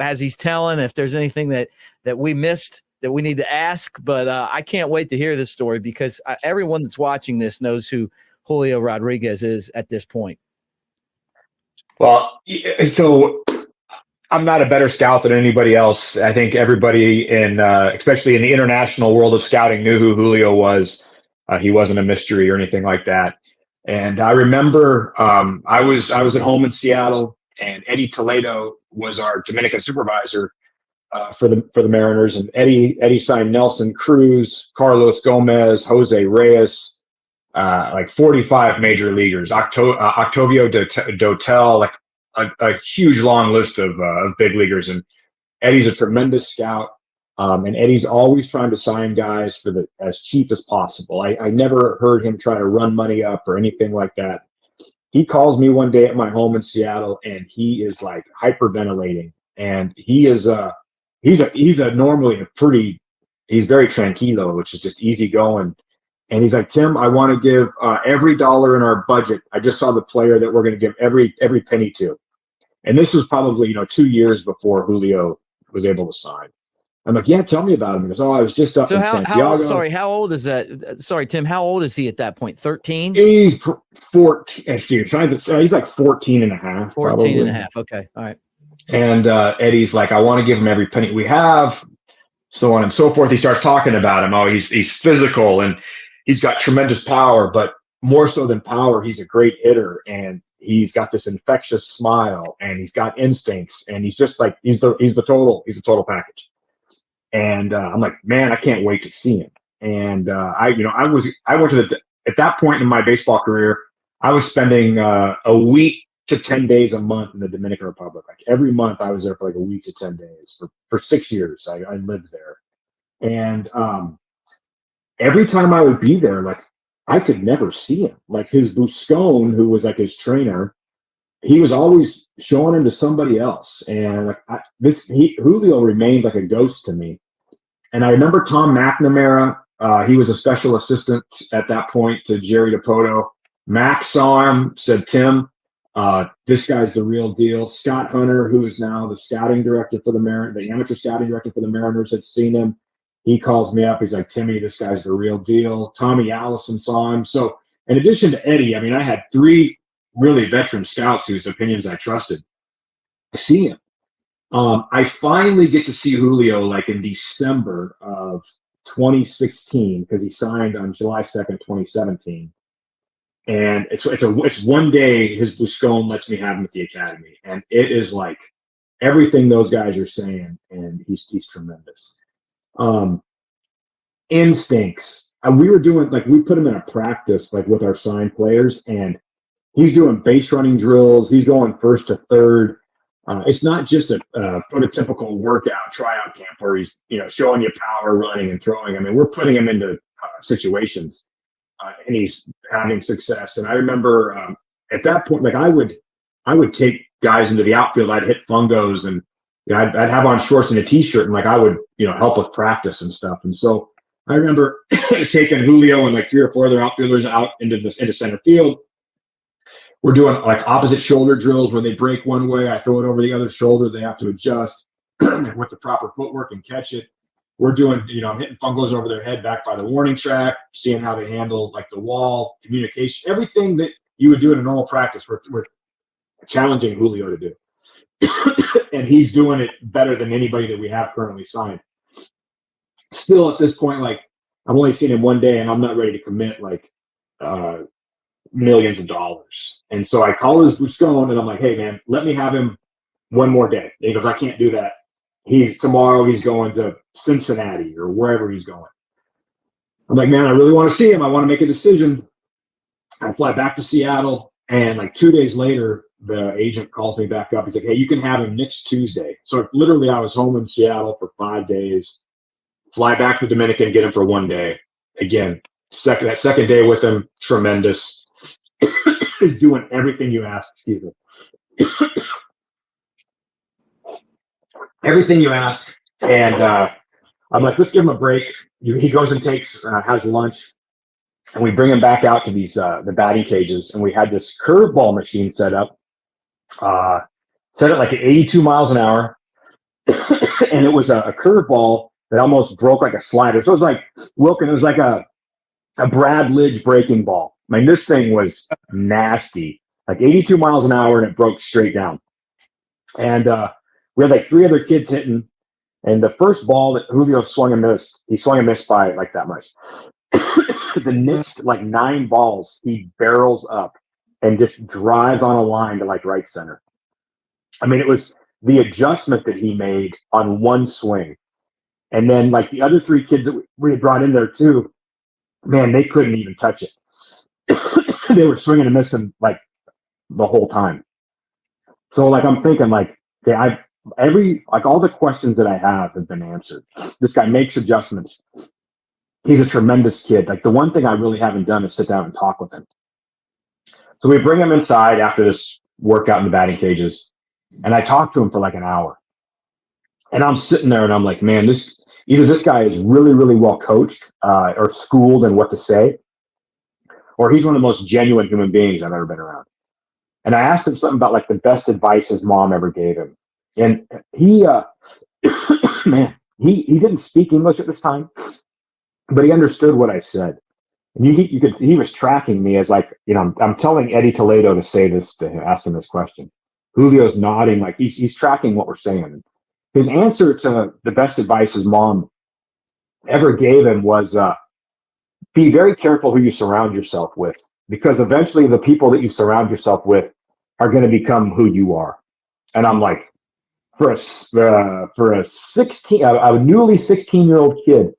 as he's telling, if there's anything that we missed that we need to ask. But I can't wait to hear this story, because everyone that's watching this knows who Julio Rodriquez is at this point. Well, so I'm not a better scout than anybody else. I think everybody especially in the international world of scouting, knew who Julio was. He wasn't a mystery or anything like that. And I remember I was at home in Seattle, and Eddie Toledo was our Dominican supervisor for the Mariners. And Eddie signed Nelson Cruz, Carlos Gomez, Jose Reyes, like 45 major leaguers, Octavio Dotel, like a huge long list of big leaguers. And Eddie's a tremendous scout. And Eddie's always trying to sign guys for as cheap as possible. I never heard him try to run money up or anything like that. He calls me one day at my home in Seattle, and he is like hyperventilating. And he's normally he's very tranquilo, which is just easy going. And he's like, Tim, I want to give every dollar in our budget. I just saw the player that we're going to give every penny to. And this was probably 2 years before Julio was able to sign. I'm like, yeah, tell me about him. He goes, I was just up in Santiago. How old is that? Sorry, Tim, how old is he at that point? 13? He's 14. He's like 14 and a half. 14 probably. and a half. Okay. All right. And Eddie's like, I want to give him every penny we have, so on and so forth. He starts talking about him. Oh, he's physical and he's got tremendous power, but more so than power, he's a great hitter, and he's got this infectious smile, and he's got instincts, and he's just like he's a total package. And I'm like, man, I can't wait to see him. And I went to at that point in my baseball career, I was spending a week to 10 days a month in the Dominican Republic. Like every month I was there for like a week to 10 days for 6 years. I lived there. And every time I would be there, like I could never see him. Like his Buscone, who was like his trainer, he was always showing him to somebody else. And Julio remained like a ghost to me. And I remember Tom McNamara, he was a special assistant at that point to Jerry DiPoto. Mac saw him, said, Tim, this guy's the real deal. Scott Hunter, who is now the scouting director for the amateur scouting director for the Mariners, had seen him. He calls me up. He's like, Timmy, this guy's the real deal. Tommy Allison saw him. So in addition to Eddie, I mean, I had 3 really veteran scouts whose opinions I trusted see him. I finally get to see Julio like in December of 2016 because he signed on July 2nd, 2017. And it's one day his Buscone lets me have him at the academy, and it is like everything those guys are saying, and he's tremendous. Instincts. We were doing we put him in a practice like with our signed players, and he's doing base running drills. He's going first to third. It's not just a prototypical workout tryout camp where he's showing you power running and throwing. I mean, we're putting him into situations. And he's having success. And I remember at that point, like I would take guys into the outfield. I'd hit fungos, and I'd have on shorts and a t-shirt, and like I would help with practice and stuff. And so I remember taking Julio and like 3 or 4 other outfielders out into center field. We're doing like opposite shoulder drills where they break one way, I throw it over the other shoulder. They have to adjust with the proper footwork and catch it. We're doing, I'm hitting fungos over their head back by the warning track, seeing how they handle like the wall, communication, everything that you would do in a normal practice. We're challenging Julio to do. And he's doing it better than anybody that we have currently signed. Still at this point, like I've only seen him one day, and I'm not ready to commit like millions of dollars. And so I call his Buscone, and I'm like, hey man, let me have him one more day. And he goes, I can't do that. Tomorrow he's going to Cincinnati or wherever he's going. I'm like, man, I really want to see him. I want to make a decision. I fly back to Seattle, and like 2 days later, the agent calls me back up. He's like, hey, you can have him next Tuesday. So literally I was home in Seattle for 5 days, fly back to the Dominican, get him for 1 day. Again, that second day with him, tremendous. He's doing everything you ask. Excuse me. Everything you ask. And I'm like, let's give him a break. He goes and has lunch, and we bring him back out to these the batting cages, and we had this curveball machine set up, set at like 82 miles an hour, and it was a curveball that almost broke like a slider. So it was like Wilken. It was like a Brad Lidge breaking ball. I mean, this thing was nasty, like 82 miles an hour, and it broke straight down. And we had like 3 other kids hitting, and the first ball that Julio swung and missed, he swung and missed by like that much. The next like 9 balls, he barrels up and just drives on a line to like right center. I mean, it was the adjustment that he made on one swing. And then like the other 3 kids that we had brought in there too, man, they couldn't even touch it. they were swinging and missing like the whole time. So like I'm thinking like, okay, all the questions that I have been answered. This guy makes adjustments. He's a tremendous kid. Like the one thing I really haven't done is sit down and talk with him. So we bring him inside after this workout in the batting cages, and I talked to him for like an hour. And I'm sitting there and I'm like, man, either this guy is really, really well coached or schooled in what to say, or he's one of the most genuine human beings I've ever been around. And I asked him something about like the best advice his mom ever gave him. And he, man, he didn't speak English at this time, but he understood what I said. And he was tracking me as like, I'm telling Eddie Toledo to say this to him, ask him this question. Julio's nodding, like he's tracking what we're saying. His answer to the best advice his mom ever gave him was, be very careful who you surround yourself with, because eventually the people that you surround yourself with are going to become who you are. And I'm like, for a 16, a newly 16-year-old kid,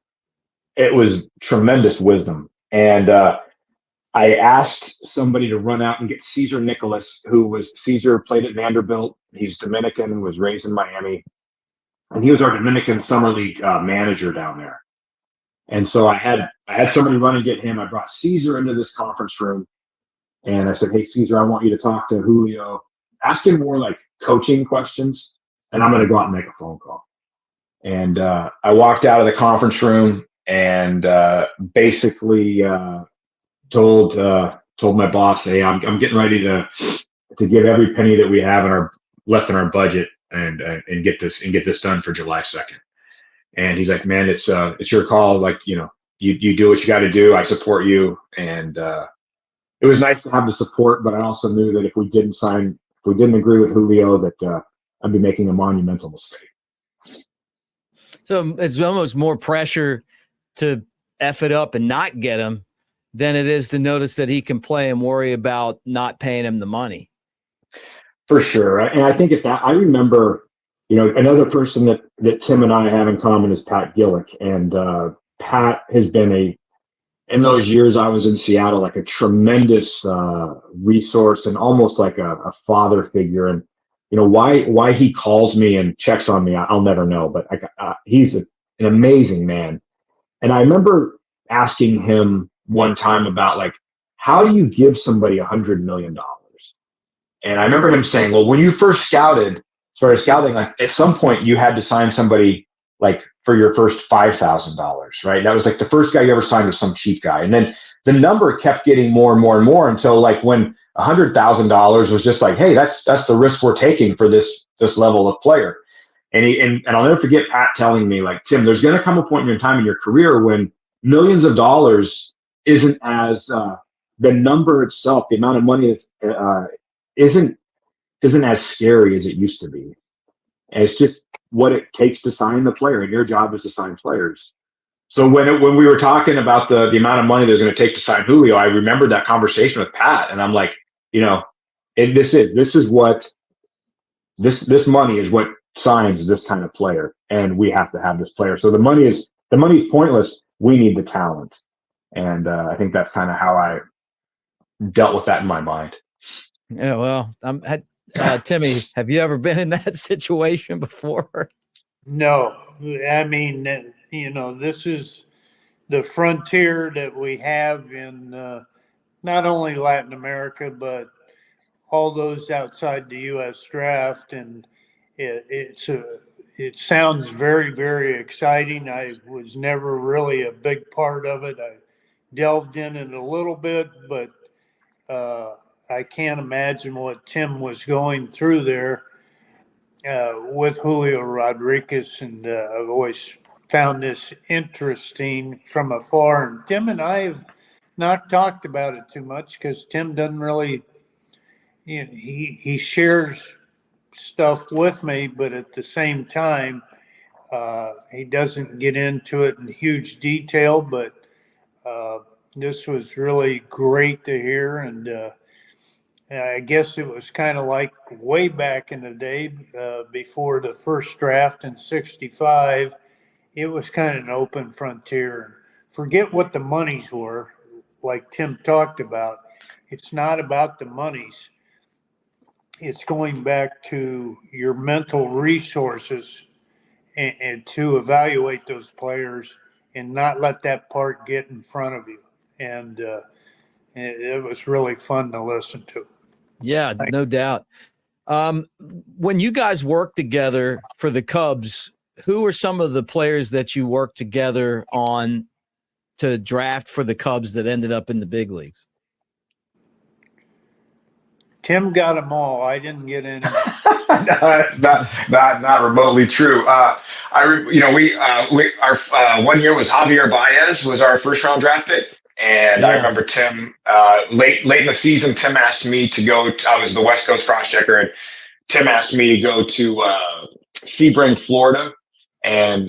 it was tremendous wisdom. And I asked somebody to run out and get Cesar Nicholas, Cesar played at Vanderbilt. He's Dominican, was raised in Miami. And he was our Dominican Summer League manager down there. And so I had somebody run and get him. I brought Cesar into this conference room. And I said, hey, Cesar, I want you to talk to Julio. Ask him more like coaching questions. And I'm going to go out and make a phone call. And I walked out of the conference room and basically told my boss, hey, I'm getting ready to give every penny that we have left in our budget and get this done for July 2nd. And he's like, man, it's your call. Like, you do what you got to do. I support you. And it was nice to have the support, but I also knew that if we didn't agree with Julio, that I'd be making a monumental mistake. So it's almost more pressure to F it up and not get him than it is to notice that he can play and worry about not paying him the money. For sure. And I think I remember, another person that Tim and I have in common is Pat Gillick. And Pat has been in those years I was in Seattle, like a tremendous resource and almost like a father figure. And, why he calls me and checks on me, I'll never know. But he's an amazing man. And I remember asking him one time about like, how do you give somebody $100 million? And I remember him saying, well, when you first started scouting, like at some point you had to sign somebody like for your first $5,000, right? That was like the first guy you ever signed was some cheap guy. And then the number kept getting more and more and more until like when $100,000 was just like, hey, that's the risk we're taking for this level of player. And I'll never forget Pat telling me like, Tim, there's going to come a point in your time in your career when millions of dollars isn't as the number itself, the amount of money isn't as scary as it used to be. And it's just what it takes to sign the player, and your job is to sign players. So when we were talking about the amount of money there's going to take to sign Julio, I remembered that conversation with Pat, and I'm like, this money is what signs this kind of player, and we have to have this player. So the money's pointless. We need the talent, and I think that's kind of how I dealt with that in my mind. Yeah, well, Timmy, have you ever been in that situation before? No, I mean, this is the frontier that we have in not only Latin America, but all those outside the U.S. draft. And it sounds very, very exciting. I was never really a big part of it. I delved in it a little bit, but I can't imagine what Tim was going through there with Julio Rodriquez. And I've always found this interesting from afar. And Tim and I have not talked about it too much because Tim doesn't really, he shares stuff with me, but at the same time, he doesn't get into it in huge detail. But this was really great to hear. And I guess it was kind of like way back in the day before the first draft in '65. It was kind of an open frontier. Forget what the monies were, like Tim talked about. it's not about the monies. It's going back to your mental resources and to evaluate those players and not let that part get in front of you. And it was really fun to listen to. Yeah, no doubt. When you guys worked together for the Cubs, who are some of the players that you worked together on to draft for the Cubs that ended up in the big leagues? Tim got them all. I didn't get any. No, not remotely true. Our 1 year was Javier Baez was our first round draft pick. And I remember Tim, late in the season, Tim asked me to go. I was the West Coast cross-checker, and Tim asked me to go to Sebring, Florida, and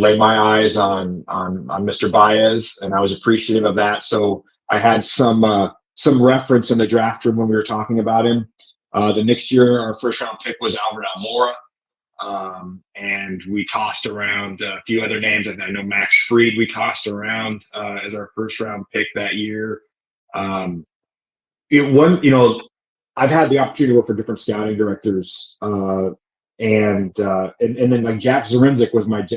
lay my eyes on Mr. Baez, and I was appreciative of that. So I had some reference in the draft room when we were talking about him. The next year, our first round pick was Albert Almora. And we tossed around a few other names. I know Max Fried we tossed around as our first round pick that year. I've had the opportunity to work for different scouting directors, and then like Jack Zaremczyk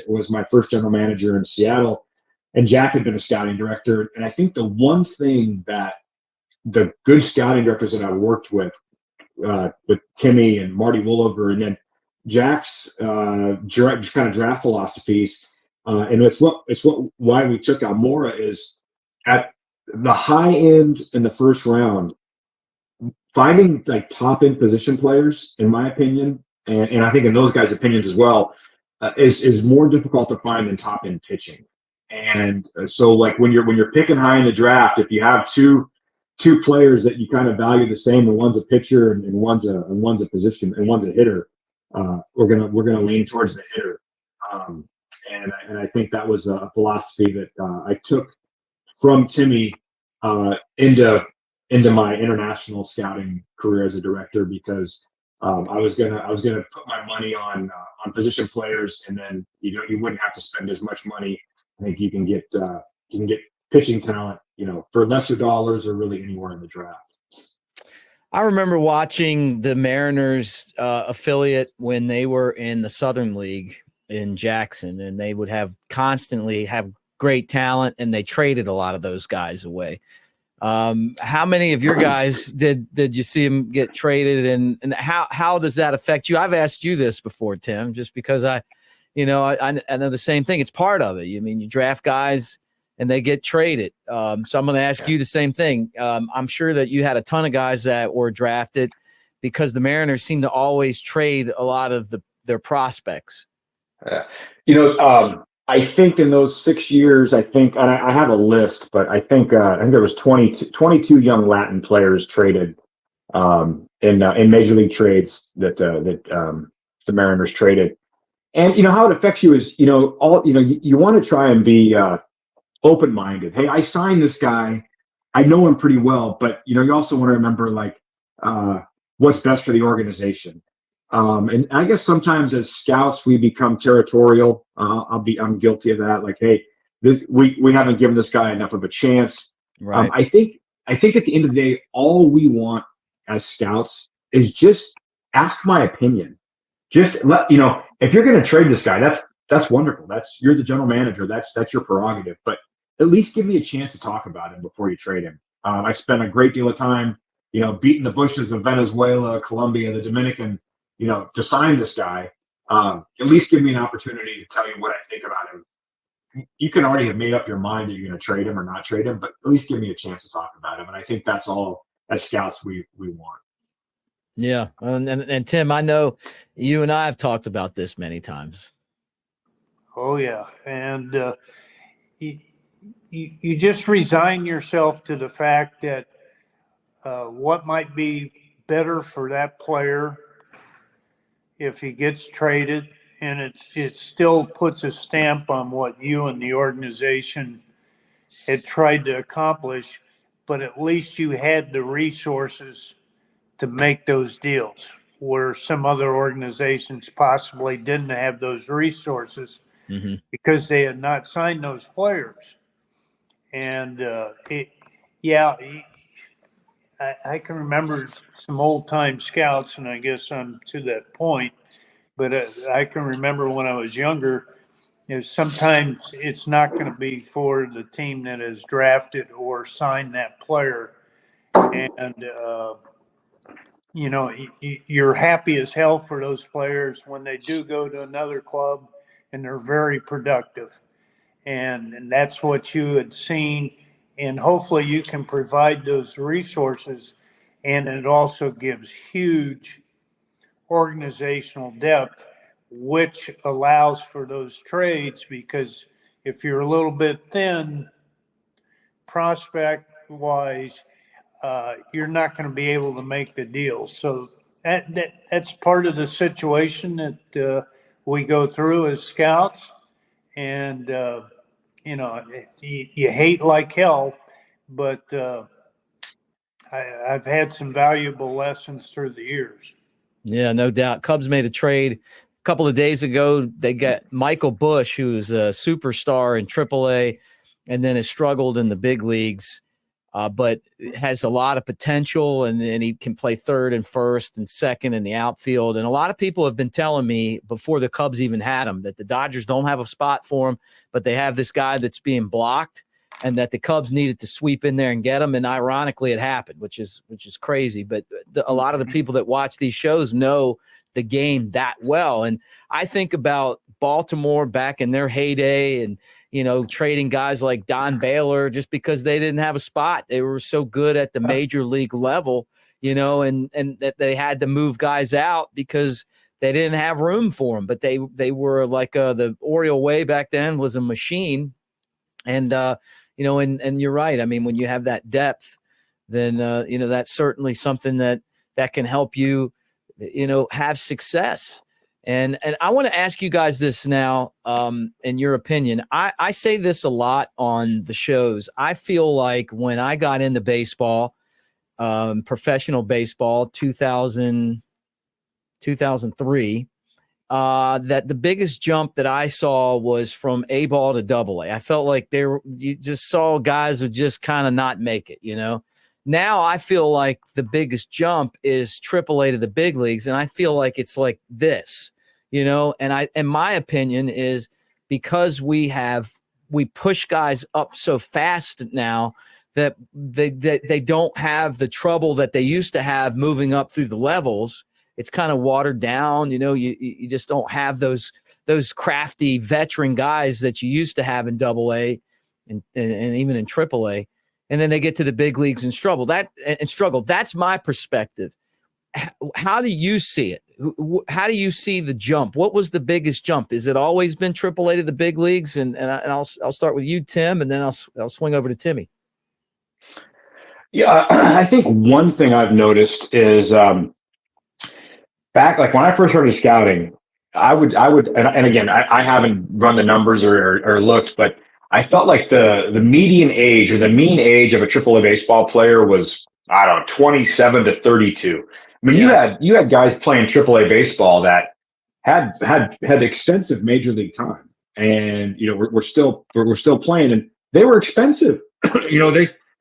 was my first general manager in Seattle, and Jack had been a scouting director. And I think the one thing that the good scouting directors that I worked with Timmy and Marty Woolover, and then Jack's kind of draft philosophies, and why we took Almora is at the high end in the first round, finding like top end position players, in my opinion, and I think in those guys' opinions as well, is more difficult to find than top end pitching. And so like when you're picking high in the draft, if you have two players that you kind of value the same, and one's a pitcher and one's a position and one's a hitter, we're gonna lean towards the hitter, and I think that was a philosophy that I took from Timmy into my international scouting career as a director, because I was gonna put my money on position players, and then you wouldn't have to spend as much money. I think you can get pitching talent, for lesser dollars or really anywhere in the draft. I remember watching the Mariners affiliate when they were in the Southern League in Jackson, and they would constantly have great talent, and they traded a lot of those guys away. How many of your guys did you see them get traded, and how does that affect you? I've asked you this before, Tim, just because I know the same thing. It's part of it. I mean, you draft guys and they get traded. So I'm going to ask you the same thing. I'm sure that you had a ton of guys that were drafted because the Mariners seem to always trade a lot of their prospects. I think in those 6 years, I have a list, but I think there was 22 young Latin players traded in major league trades that the Mariners traded. And how it affects you is you want to try and be open-minded. Hey, I signed this guy. I know him pretty well, but you also want to remember what's best for the organization. And I guess sometimes as scouts we become territorial. I'm guilty of that. Like, hey, we haven't given this guy enough of a chance. Right. I think at the end of the day, all we want as scouts is just ask my opinion. Just if you're going to trade this guy, that's wonderful. You're the general manager. That's your prerogative. But at least give me a chance to talk about him before you trade him. I spent a great deal of time, beating the bushes of Venezuela, Colombia, the Dominican, to sign this guy. At least give me an opportunity to tell you what I think about him. You can already have made up your mind that you're going to trade him or not trade him, but at least give me a chance to talk about him. And I think that's all as scouts we want. Yeah. And Tim, I know you and I have talked about this many times. Oh yeah. And you just resign yourself to the fact that what might be better for that player if he gets traded, and it still puts a stamp on what you and the organization had tried to accomplish, but at least you had the resources to make those deals, where some other organizations possibly didn't have those resources because they had not signed those players. And I can remember some old time scouts, and I guess I'm to that point. But I can remember when I was younger, sometimes it's not going to be for the team that has drafted or signed that player, and you're happy as hell for those players when they do go to another club and they're very productive, and that's what you had seen, and hopefully you can provide those resources, and it also gives huge organizational depth, which allows for those trades, because if you're a little bit thin prospect wise, you're not going to be able to make the deal. So that's part of the situation that we go through as scouts, and you hate like hell, but I've had some valuable lessons through the years. Yeah, no doubt. Cubs made a trade a couple of days ago. They got Michael Bush, who's a superstar in AAA and then has struggled in the big leagues, but has a lot of potential, and he can play third and first and second in the outfield. And a lot of people have been telling me before the Cubs even had him that the Dodgers don't have a spot for him, but they have this guy that's being blocked, and that the Cubs needed to sweep in there and get him. And ironically, it happened, which is crazy. But a lot of the people that watch these shows know the game that well. And I think about Baltimore back in their heyday, and trading guys like Don Baylor just because they didn't have a spot. They were so good at the major league level, and that they had to move guys out because they didn't have room for them. But they were like the Oriole way back then was a machine. And and you're right. I mean, when you have that depth, then that's certainly something that can help you, have success. And I want to ask you guys this now, in your opinion. I say this a lot on the shows. I feel like when I got into baseball, professional baseball, 2003, that the biggest jump that I saw was from A ball to Double A. I felt like you just saw guys who just kind of not make it, Now I feel like the biggest jump is AAA to the big leagues, and I feel like it's like this, and my opinion is because we push guys up so fast now that they don't have the trouble that they used to have moving up through the levels. It's kind of watered down. You just don't have those crafty veteran guys that you used to have in Double A and even in AAA. And then they get to the big leagues and struggle. That's my perspective. How do you see it? How do you see the jump? What was the biggest jump? Is it always been AAA to the big leagues? And I'll start with you, Tim, and then I'll swing over to Timmy. Yeah, I think one thing I've noticed is back, like when I first started scouting, I would, and again, I haven't run the numbers or looked, but I felt like the median age or the mean age of a AAA baseball player was, I don't know, 27 to 32. I mean, you had guys playing AAA baseball that had extensive major league time, and we're still playing, and they were expensive.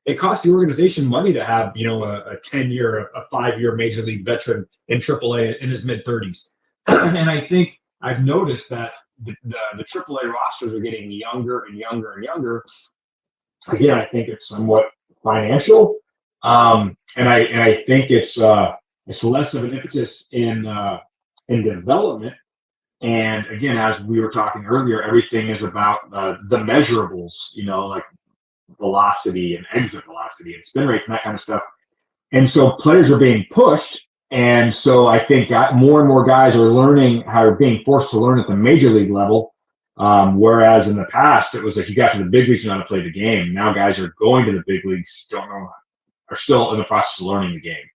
It cost the organization money to have, a 10-year, a 5-year major league veteran in AAA in his mid-30s. And I think I've noticed that the AAA rosters are getting younger and younger and younger. Again, I think it's somewhat financial, and I think it's less of an impetus in development. And again, as we were talking earlier, everything is about the measurables, like velocity and exit velocity and spin rates and that kind of stuff. And so players are being pushed. And so I think more and more guys are learning how they're being forced to learn at the major league level. Whereas in the past, it was like you got to the big leagues, you know how to play the game. Now guys are going to the big leagues, are still in the process of learning the game.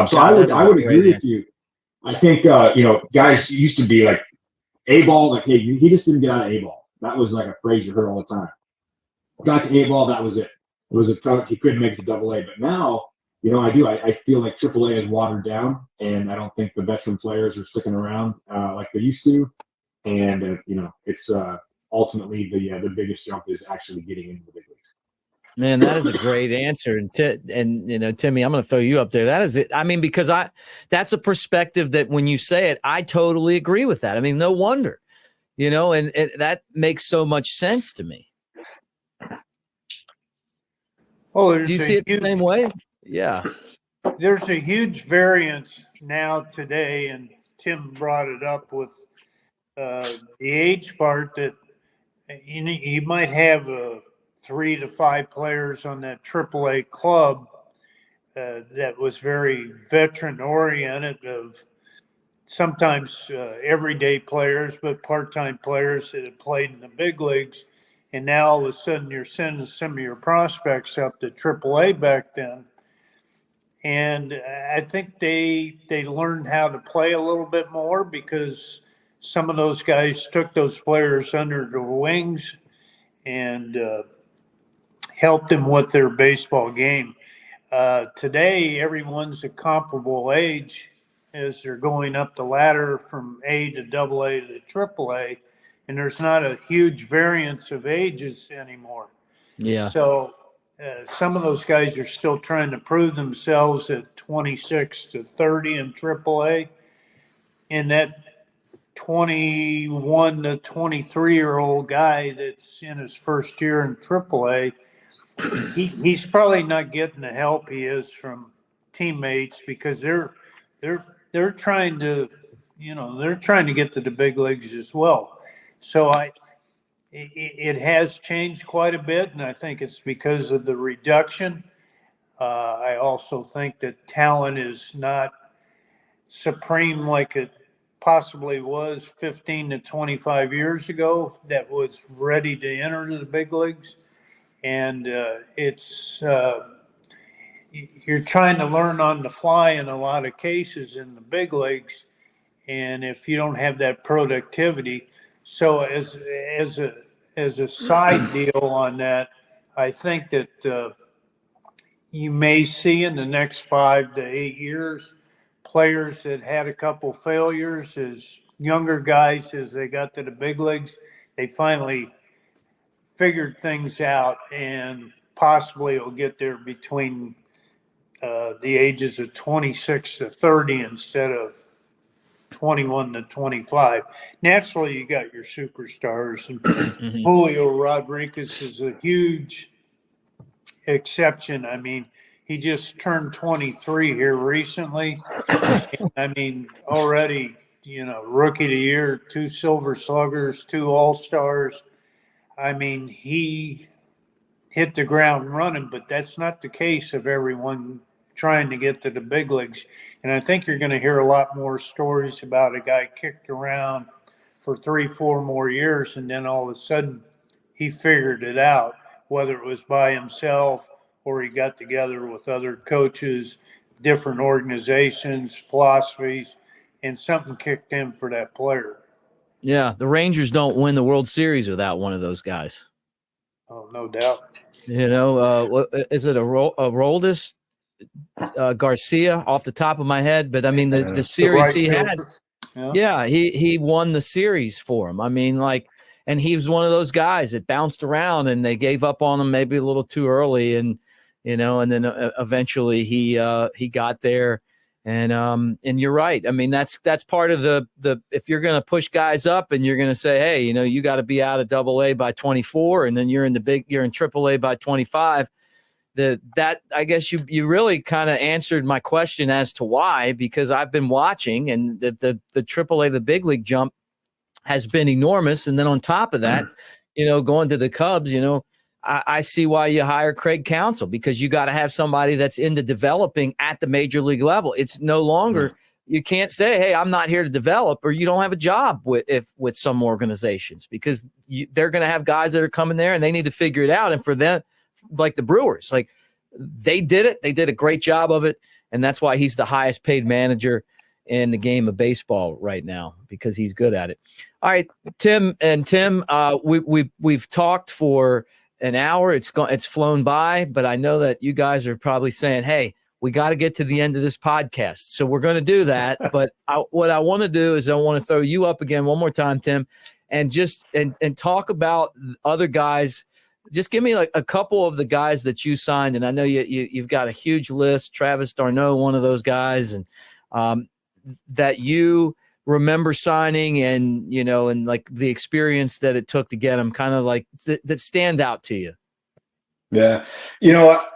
So I would agree with you. I think, guys used to be like A-ball, like, hey, he just didn't get out of A-ball. That was like a phrase you heard all the time. Got to A-ball, that was it. It was a tough, he couldn't make it to Double A. But now, I feel like AAA is watered down, and I don't think the veteran players are sticking around like they used to. And, it's ultimately the biggest jump is actually getting into the big leagues. Man, that is a great answer. And you know, Timmy, I'm going to throw you up there. That is it. I mean, because that's a perspective that when you say it, I totally agree with that. I mean, no wonder, you know, and that makes so much sense to me. Oh, Do you see it the same way? Yeah. There's a huge variance now today, and Tim brought it up with the age part that you might have 3 to 5 players on that AAA club that was very veteran oriented, of sometimes everyday players, but part-time players that had played in the big leagues. And now all of a sudden you're sending some of your prospects up to AAA back then. And I think they learned how to play a little bit more because some of those guys took those players under their wings and helped them with their baseball game. Today, everyone's a comparable age as they're going up the ladder from A to AA to AAA, and there's not a huge variance of ages anymore. Yeah. So some of those guys are still trying to prove themselves at 26 to 30 in AAA, and that 21 to 23-year-old guy that's in his first year in AAA, he's probably not getting the help he is from teammates because they're trying to, you know, they're trying to get to the big leagues as well. So it has changed quite a bit, and I think it's because of the reduction. I also think that talent is not supreme like it possibly was 15 to 25 years ago that was ready to enter the big leagues. And you're trying to learn on the fly in a lot of cases in the big leagues. And if you don't have that productivity, so as a side deal on that, I think that you may see in the next 5 to 8 years players that had a couple failures as younger guys, as they got to the big leagues, they finally figured things out and possibly will get there between the ages of 26 to 30 instead of 21 to 25. Naturally, you got your superstars, and Julio Rodriquez is a huge exception. I mean, he just turned 23 here recently. I mean, already, you know, rookie of the year, 2 silver sluggers, 2 all-stars. I mean, he hit the ground running, but that's not the case of everyone trying to get to the big leagues. And I think you're going to hear a lot more stories about a guy kicked around for 3-4 more years, and then all of a sudden he figured it out, whether it was by himself or he got together with other coaches, different organizations, philosophies, and something kicked in for that player. Yeah, the Rangers don't win the World Series without one of those guys. Oh, no doubt. You know, what is it, Aroldis Garcia off the top of my head? But I mean, the series he had, yeah, he won the series for him. I mean, like, and he was one of those guys that bounced around, and they gave up on him maybe a little too early, and you know, and then eventually he got there. And you're right. I mean, that's part of the if you're going to push guys up and you're going to say, hey, you know, you got to be out of AA by 24, and then you're in AAA by 25. That I guess you really kind of answered my question as to why, because I've been watching, and the AAA, the big league jump has been enormous. And then on top of that, you know, going to the Cubs, you know, I see why you hire Craig Counsell, because you got to have somebody that's into developing at the major league level. It's no longer, you can't say, hey, I'm not here to develop, or you don't have a job with some organizations, because they're going to have guys that are coming there and they need to figure it out. And for them, like the Brewers, like they did it. They did a great job of it. And that's why he's the highest paid manager in the game of baseball right now, because he's good at it. All right, Tim, we've talked for an hour. It's flown by, but I know that you guys are probably saying, hey, we got to get to the end of this podcast. So we're going to do that. But what I want to do is I want to throw you up again one more time, Tim, and just and talk about other guys just give me like a couple of the guys that you signed, and I know you've got a huge list. Travis d'Arnaud, one of those guys, and that you remember signing, and and like the experience that it took to get them, kind of like that stand out to you. Yeah,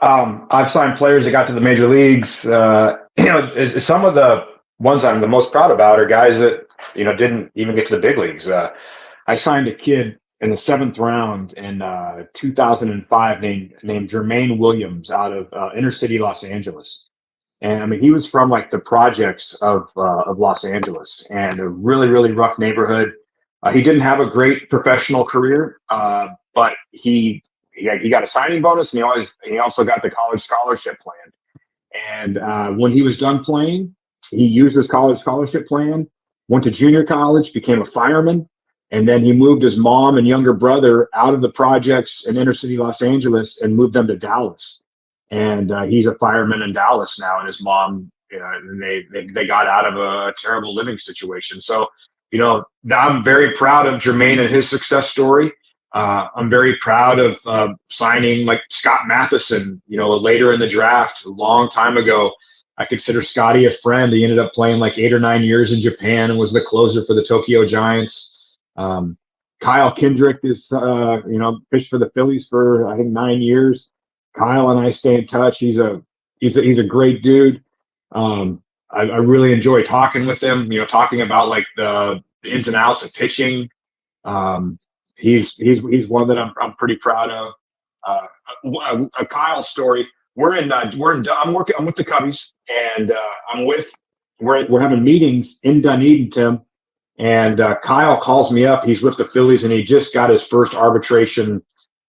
I've signed players that got to the major leagues. Some of the ones I'm the most proud about are guys that didn't even get to the big leagues. I signed a kid in the 7th round in 2005 named Jermaine Williams out of inner city Los Angeles. And I mean, he was from like the projects of Los Angeles, and a really, really rough neighborhood. He didn't have a great professional career, but he got a signing bonus, and he also got the college scholarship plan. And when he was done playing, he used his college scholarship plan, went to junior college, became a fireman, and then he moved his mom and younger brother out of the projects in inner city Los Angeles and moved them to Dallas. And he's a fireman in Dallas now, and his mom, and they got out of a terrible living situation. So, I'm very proud of Jermaine and his success story. I'm very proud of signing like Scott Matheson, later in the draft, a long time ago. I consider Scotty a friend. He ended up playing like 8 or 9 years in Japan and was the closer for the Tokyo Giants. Kyle Kendrick is, pitched for the Phillies for, I think, 9 years. Kyle and I stay in touch. He's a great dude. I really enjoy talking with him, talking about like the ins and outs of pitching. He's one that I'm pretty proud of. A Kyle story. I'm with the Cubbies, and we're having meetings in Dunedin, Tim. And Kyle calls me up. He's with the Phillies, and he just got his first arbitration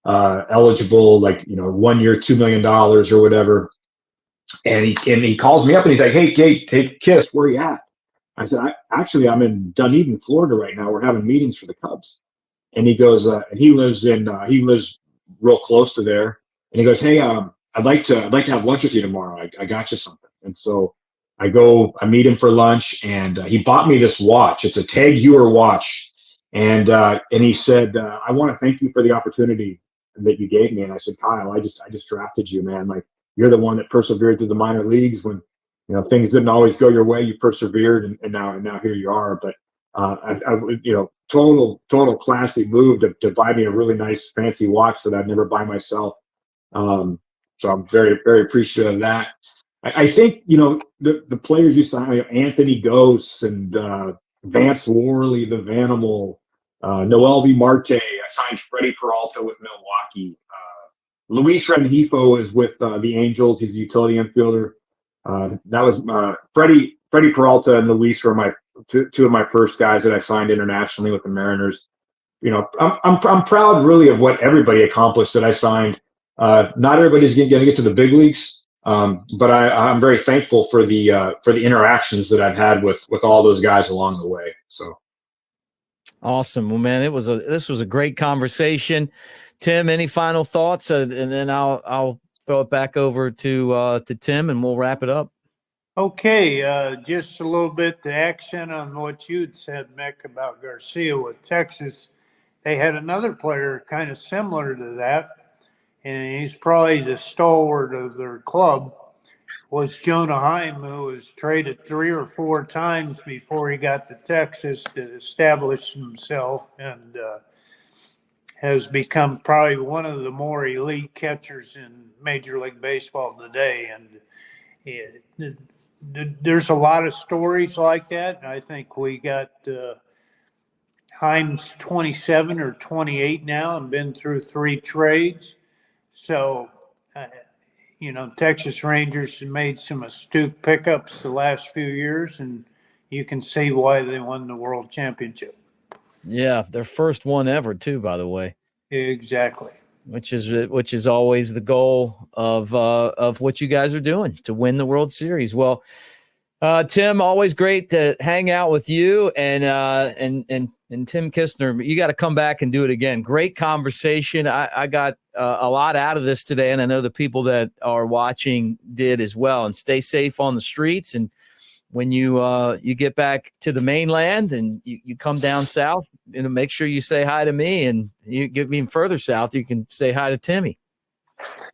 eligible, 1 year, $2 million or whatever. And he calls me up, and he's like, hey, Kiss, where are you at? I said, I'm in Dunedin, Florida right now. We're having meetings for the Cubs. And he goes, and he lives real close to there. And he goes, hey, I'd like to have lunch with you tomorrow. I got you something. And so I meet him for lunch, and he bought me this watch. It's a Tag Heuer watch. And he said, I want to thank you for the opportunity that you gave me. And I said, Kyle, I just drafted you, man. Like, you're the one that persevered through the minor leagues when, things didn't always go your way. You persevered, and now here you are. But total classy move to buy me a really nice fancy watch that I'd never buy myself. So I'm very, very appreciative of that. I think, the players you signed, Anthony Gose and Vance Worley, the Vanimal, Noel V. Marte. I signed Freddie Peralta with Milwaukee. Luis Rengifo is with the Angels. He's a utility infielder. That was Freddie Peralta and Luis were my two of my first guys that I signed internationally with the Mariners. I'm proud really of what everybody accomplished that I signed. Not everybody's going to get to the big leagues, but I'm very thankful for the interactions that I've had with all those guys along the way. So awesome. Well, man, this was a great conversation. Tim, any final thoughts? And then I'll throw it back over to Tim, and we'll wrap it up. Okay, just a little bit to accent on what you'd said, Mick, about Garcia with Texas. They had another player kind of similar to that, and he's probably the stalwart of their club, was Jonah Heim, who was traded 3 or 4 times before he got to Texas to establish himself, and has become probably one of the more elite catchers in Major League Baseball today. And there's a lot of stories like that. I think we got Heim's 27 or 28 now and been through 3 trades. So, Texas Rangers made some astute pickups the last few years, and you can see why they won the World Championship. Yeah, their first one ever, too, by the way. Exactly. Which is always the goal of what you guys are doing, to win the World Series. Well, Tim, always great to hang out with you, and Tim Kissner. You got to come back and do it again. Great conversation. I got a lot out of this today, and I know the people that are watching did as well. And stay safe on the streets, and when you get back to the mainland and you come down south, make sure you say hi to me, and you get even further south, you can say hi to Timmy.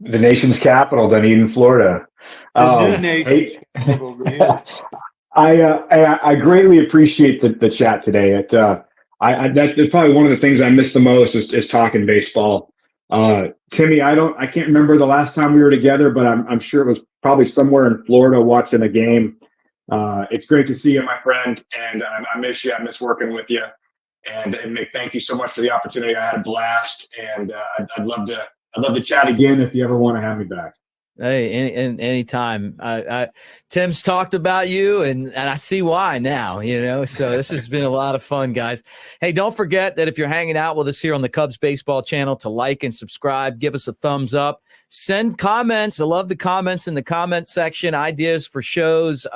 The nation's capital, Dunedin, Florida. Nation's capital, yeah. I greatly appreciate the chat today. That's probably one of the things I miss the most is talking baseball. Timmy, I can't remember the last time we were together, but I'm sure it was probably somewhere in Florida watching a game. It's great to see you, my friend, and I miss you. I miss working with you. And Mick, thank you so much for the opportunity. I had a blast, and I'd love to chat again if you ever want to have me back. Hey, anytime. Tim's talked about you, and I see why now, so this has been a lot of fun, guys. Hey, don't forget that if you're hanging out with us here on the Cubs Baseball channel, to like and subscribe, give us a thumbs up, send comments. I love the comments in the comment section, ideas for shows,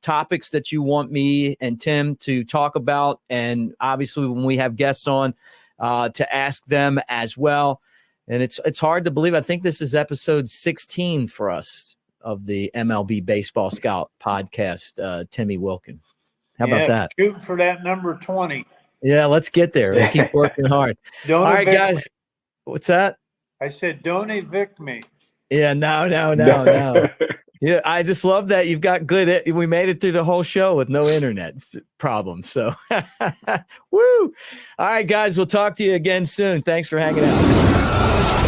topics that you want me and Tim to talk about, and obviously when we have guests on, to ask them as well. And it's hard to believe. I think this is episode 16 for us of the MLB Baseball Scout podcast, Timmy Wilkin. How about that? Shooting for that number 20. Yeah, let's get there. Let's keep working hard. All right, guys. What's that? I said, don't evict me. Yeah, no. Yeah, I just love that you've got good. We made it through the whole show with no internet problem. So, woo! All right, guys, we'll talk to you again soon. Thanks for hanging out.